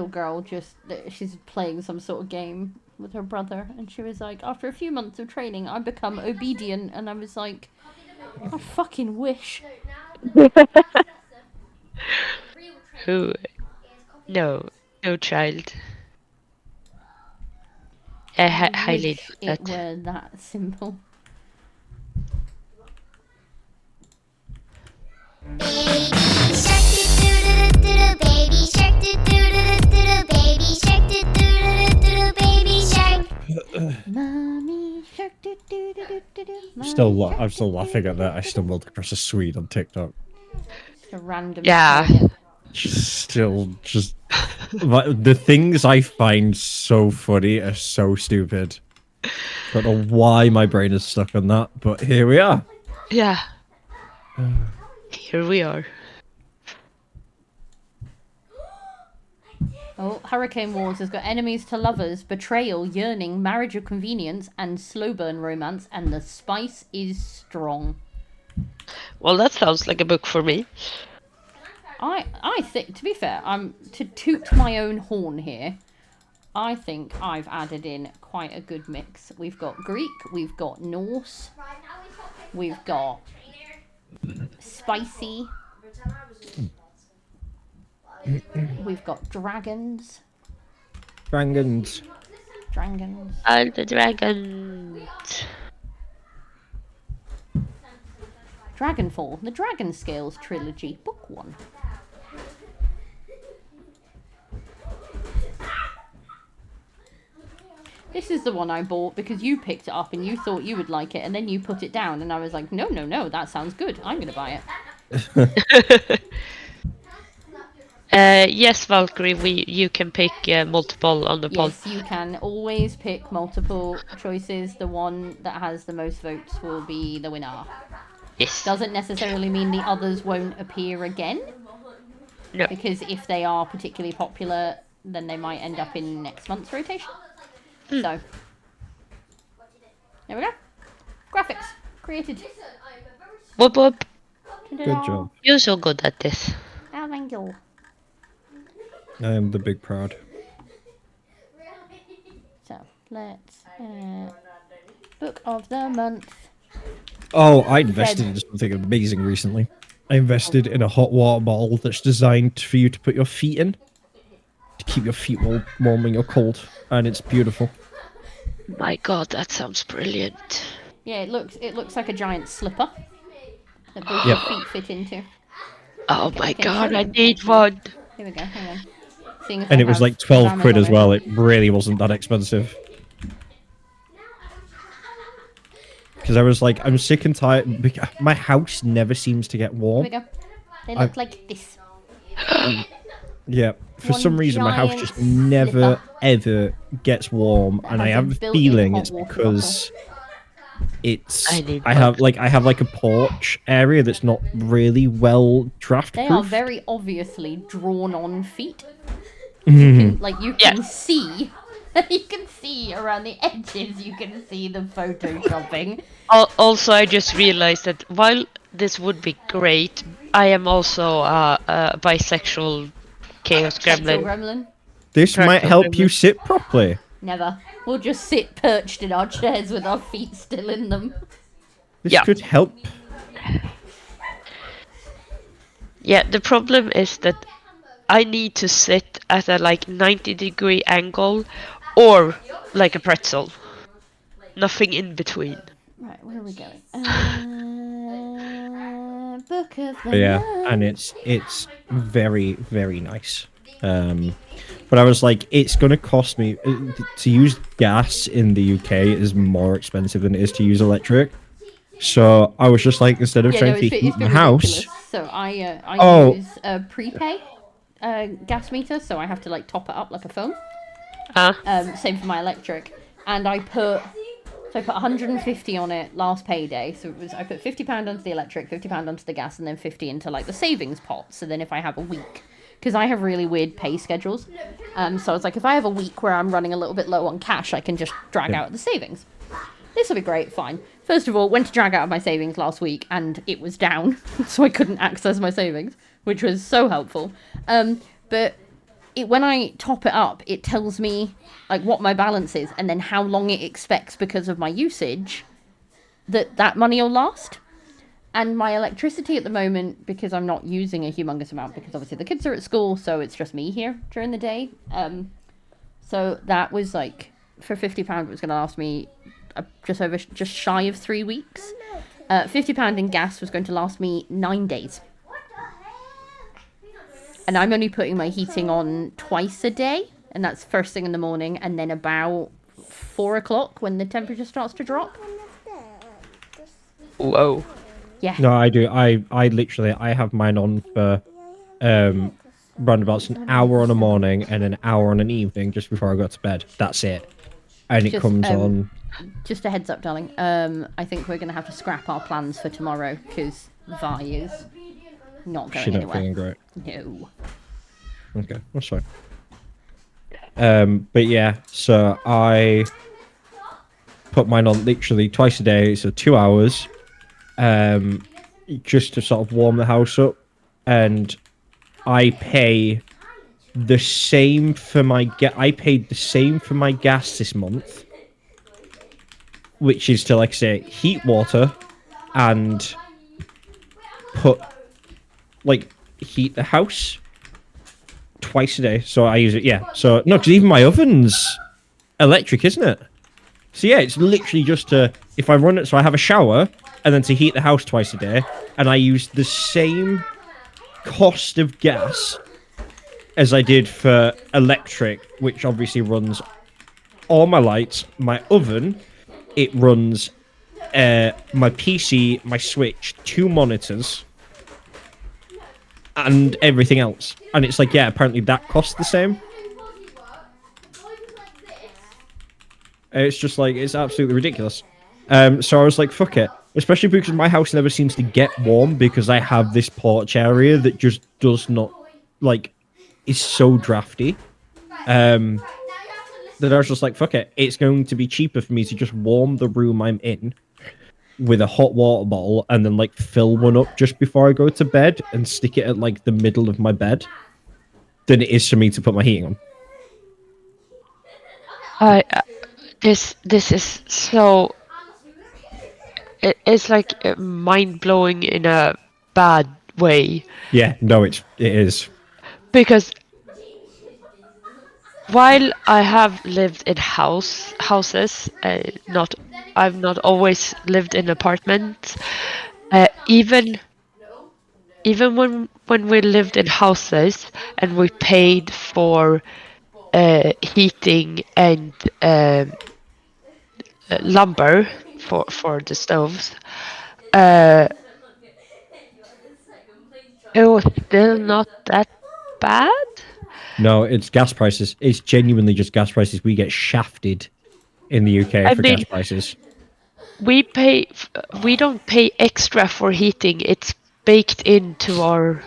girl just, she's playing some sort of game with her brother, and she was like, after a few months of training, I become obedient, and I was like, I fucking wish. Who? No child. Highly Wish doubt it that. were that simple. Baby shark doo doo doo doo doo, baby shark doo doo doo doo doo, baby shark. Mommy shark do do do do do do. I'm still laughing at that. I stumbled across a Swede on TikTok. A random. Yeah. turnip. Still just the things I find so funny are so stupid. Don't know why my brain is stuck on that, but here we are. Yeah. Here we are. Oh, Hurricane Wars has got enemies to lovers, betrayal, yearning, marriage of convenience, and slow burn romance, and the spice is strong. Well, that sounds like a book for me. I think, to be fair, to toot my own horn here, I think I've added in quite a good mix. We've got Greek, we've got Norse, we've got spicy, we've got dragons. Dragons. All the dragons. Dragonfall, the Dragon Scales Trilogy, Book 1. This is the one I bought because you picked it up and you thought you would like it, and then you put it down, and I was like, no, that sounds good. I'm going to buy it. Yes, Valkyrie, you can pick multiple on the poll. Yes, you can always pick multiple choices. The one that has the most votes will be the winner. Yes. Doesn't necessarily mean the others won't appear again, No. Because if they are particularly popular, then they might end up in next month's rotation. So, there we go. Graphics created. Whoop whoop. Good job. You're so good at this. Oh, thank you. I am the big proud. So, let's book of the month. Oh, I invested in something amazing recently. I invested in a hot water bottle that's designed for you to put your feet in. To keep your feet warm when you're cold. And it's beautiful. My god, that sounds brilliant. Yeah, it looks like a giant slipper that both Yep. your feet fit into. Oh Okay, my okay, god, sure. I need one. Here we go. Hang on. Seeing if And I it was have like 12 Amazon quid as it. well. It really wasn't that expensive. Because I was like, I'm sick and tired. My house never seems to get Here warm. we go. They look like this. Yeah, for One some reason my house giant just never slipper. ever gets warm, That and I has a have a built-in feeling hot it's water because it's I need I have like a porch area that's not really well draft They proof. are very obviously drawn on feet. Mhm. Like you Yeah. can see, you can see around the edges. You can see the photoshopping. Also, I just realized that while this would be great, I am also a bisexual chaos Sexual gremlin. gremlin. This Correct, might help gremlin. you sit properly. Never. We'll just sit perched in our chairs with our feet still in them. This Yeah. could help. Yeah, the problem is that I need to sit at a like 90-degree angle or like a pretzel. Nothing in between. Right, where are we going? Book of the But yeah, month. and it's very very nice. But I was like, it's gonna cost me to use gas in the UK is more expensive than it is to use electric. So I was just like, instead of Yeah, trying no, to it's heat been my house, ridiculous. So I Oh. use a prepay gas meter, so I have to like top it up like a phone. Same for my electric, and I put 150 on it last payday. So I put £50 onto the electric, £50 onto the gas, and then 50 into like the savings pot. So then if I have a week, because I have really weird pay schedules, so I was like, if I have a week where I'm running a little bit low on cash, I can just drag out the savings. This will be great, fine. First of all, went to drag out of my savings last week and it was down, so I couldn't access my savings, which was so helpful. But when I top it up, it tells me like what my balance is and then how long it expects because of my usage that money will last. And my electricity at the moment, because I'm not using a humongous amount, because obviously the kids are at school, so it's just me here during the day. So that was like, for £50, it was going to last me just shy of 3 weeks. £50 in gas was going to last me 9 days. And I'm only putting my heating on twice a day, and that's first thing in the morning, and then about 4 o'clock when the temperature starts to drop. Whoa. Yeah. no, I do. I literally I have mine on for roundabouts an hour on a morning and an hour on an evening just before I go to bed. That's it, and it Just, comes on. Just a heads up, darling. I think we're going to have to scrap our plans for tomorrow because Vi is not going She's not anywhere. feeling great. No. Okay, that's fine. But yeah, so I put mine on literally twice a day, so 2 hours, just to sort of warm the house up, and I pay the same for my I paid the same for my gas this month, which is to like say heat water and heat the house twice a day. So I use it, yeah. So no, because even my oven's electric, isn't it? So yeah, it's literally just to, if I run it, so I have a shower and then to heat the house twice a day, and I use the same cost of gas as I did for electric, which obviously runs all my lights, my oven, it runs my PC, my Switch, 2 monitors, and everything else. And it's like, yeah, apparently that costs the same. It's just like, it's absolutely ridiculous. So I was like, fuck it. Especially because my house never seems to get warm because I have this porch area that just does not like is so drafty. That I was just like, fuck it. It's going to be cheaper for me to just warm the room I'm in with a hot water bottle and then like fill one up just before I go to bed and stick it at like the middle of my bed than it is for me to put my heating on. This is so. It's like mind blowing in a bad way. Yeah, no, it is. Because while I have lived in houses, I've not always lived in apartments. Even when we lived in houses and we paid for heating and lumber for the stoves, it was still not that bad. No, it's gas prices. It's genuinely just gas prices. We get shafted in the UK for gas prices. We don't pay extra for heating. It's baked into our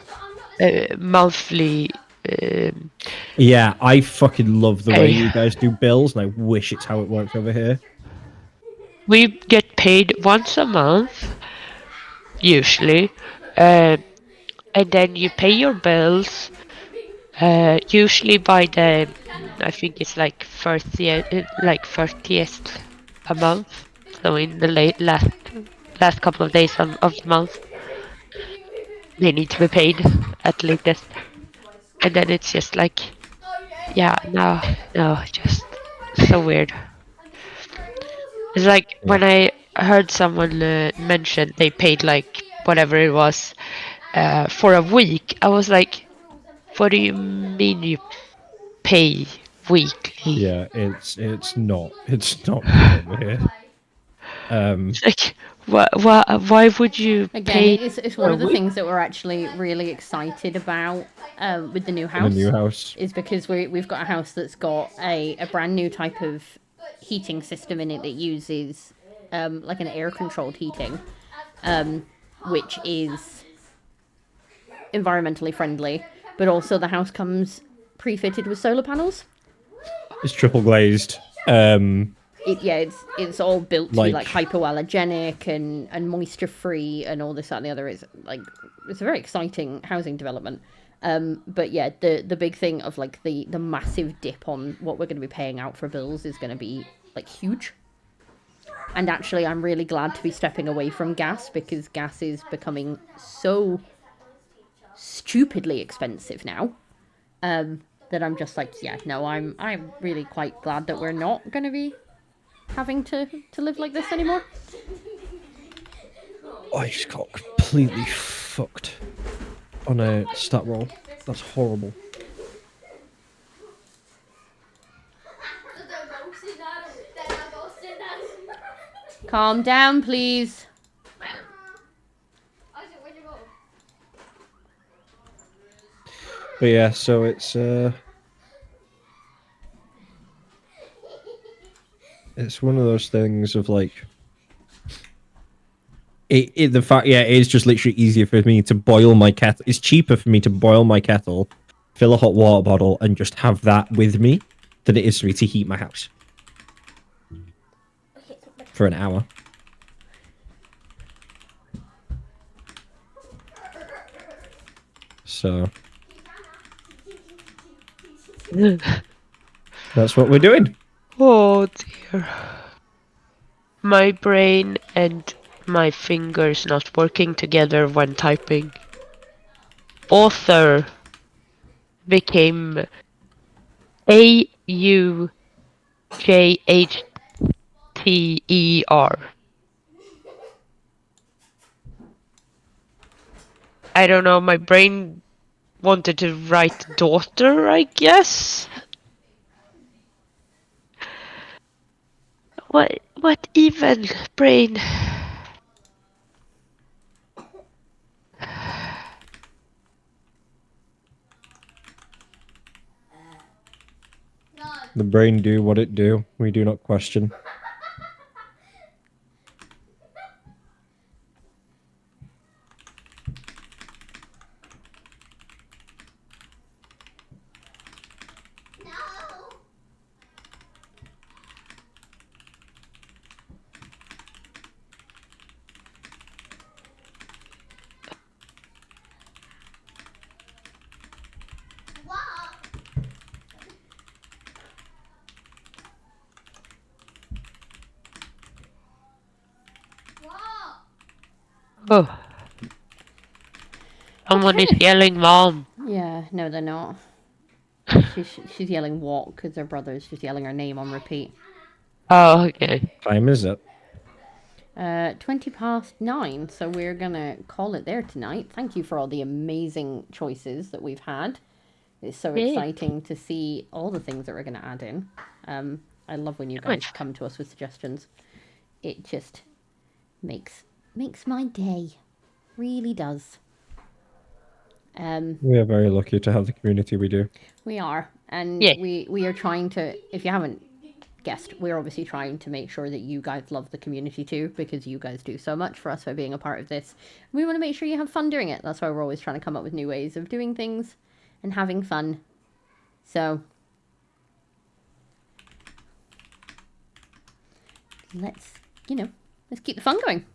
monthly. Yeah, I fucking love the way you guys do bills, and I wish it's how it works over here. We get paid once a month, usually, and then you pay your bills. Usually by the, I think it's like 30th a month. So in the last couple of days of the month, they need to be paid at latest. And then it's just like, yeah, no, just so weird. It's like when I heard someone mention they paid like whatever it was for a week, I was like, what do you mean you pay weekly? Yeah, it's not good over here. Like, why would you Again, pay? it's one of the things that we're actually really excited about with the new house. The new house is because we've got a house that's got a brand new type of heating system in it that uses like an air controlled heating, which is environmentally friendly, but also the house comes pre-fitted with solar panels. It's triple glazed. It's all built to be like hypoallergenic and moisture free and all this that and the other. It's a very exciting housing development. But yeah, the big thing of like the massive dip on what we're going to be paying out for bills is going to be like huge. And actually, I'm really glad to be stepping away from gas because gas is becoming so stupidly expensive now. That I'm just like, yeah, no, I'm really quite glad that we're not going to be having to live like this anymore. I just got completely fucked on a stat roll. That's horrible. Calm down, please. But yeah, so it's one of those things of like the fact it is just literally easier for me to boil my kettle. It's cheaper for me to boil my kettle, fill a hot water bottle, and just have that with me than it is for me to heat my house for an hour. So that's what we're doing. Oh dear. My brain and my fingers not working together when typing. Author became AUJHTER. I don't know, my brain wanted to write daughter, I guess. What even, brain? The brain do what it do. We do not question. Oh. Someone is yelling mom. Yeah, no, they're not. She's yelling walk because her brother's just yelling her name on repeat. Oh, okay. Time is it? 9:20, so we're gonna call it there tonight. Thank you for all the amazing choices that we've had. It's so Yay. exciting to see all the things that we're gonna add in. I love when you guys come to us with suggestions. It just makes my day. Really does. We are very lucky to have the community we do. We are, and Yeah. we are trying to. If you haven't guessed, we're obviously trying to make sure that you guys love the community too, because you guys do so much for us by being a part of this. We want to make sure you have fun doing it. That's why we're always trying to come up with new ways of doing things and having fun. So let's keep the fun going.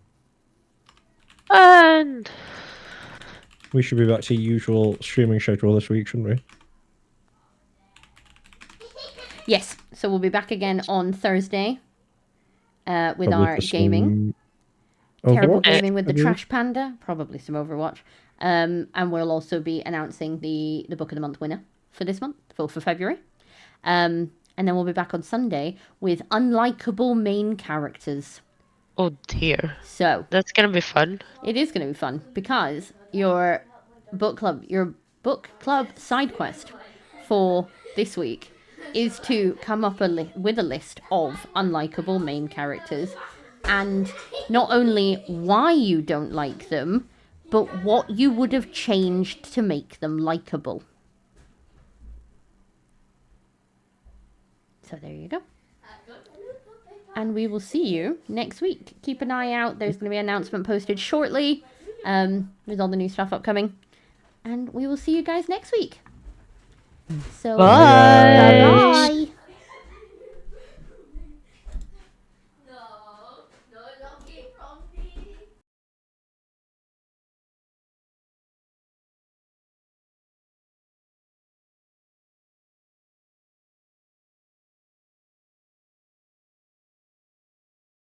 And We should be back to usual streaming schedule this week, shouldn't we? Yes, so we'll be back again on Thursday with Probably our for some gaming. Terrible Overwatch, gaming with the I believe. Trash Panda. Probably some Overwatch. And we'll also be announcing the Book of the Month winner for this month, for February. And then we'll be back on Sunday with unlikable main characters. oh dear, So that's gonna be fun. it is going to be fun because your book club side quest for this week is to come up with a list of unlikable main characters, and not only why you don't like them, but what you would have changed to make them likable. So there you go. And we will see you next week. Keep an eye out. There's going to be an announcement posted shortly with all the new stuff upcoming. And we will see you guys next week. So, Bye. bye-bye.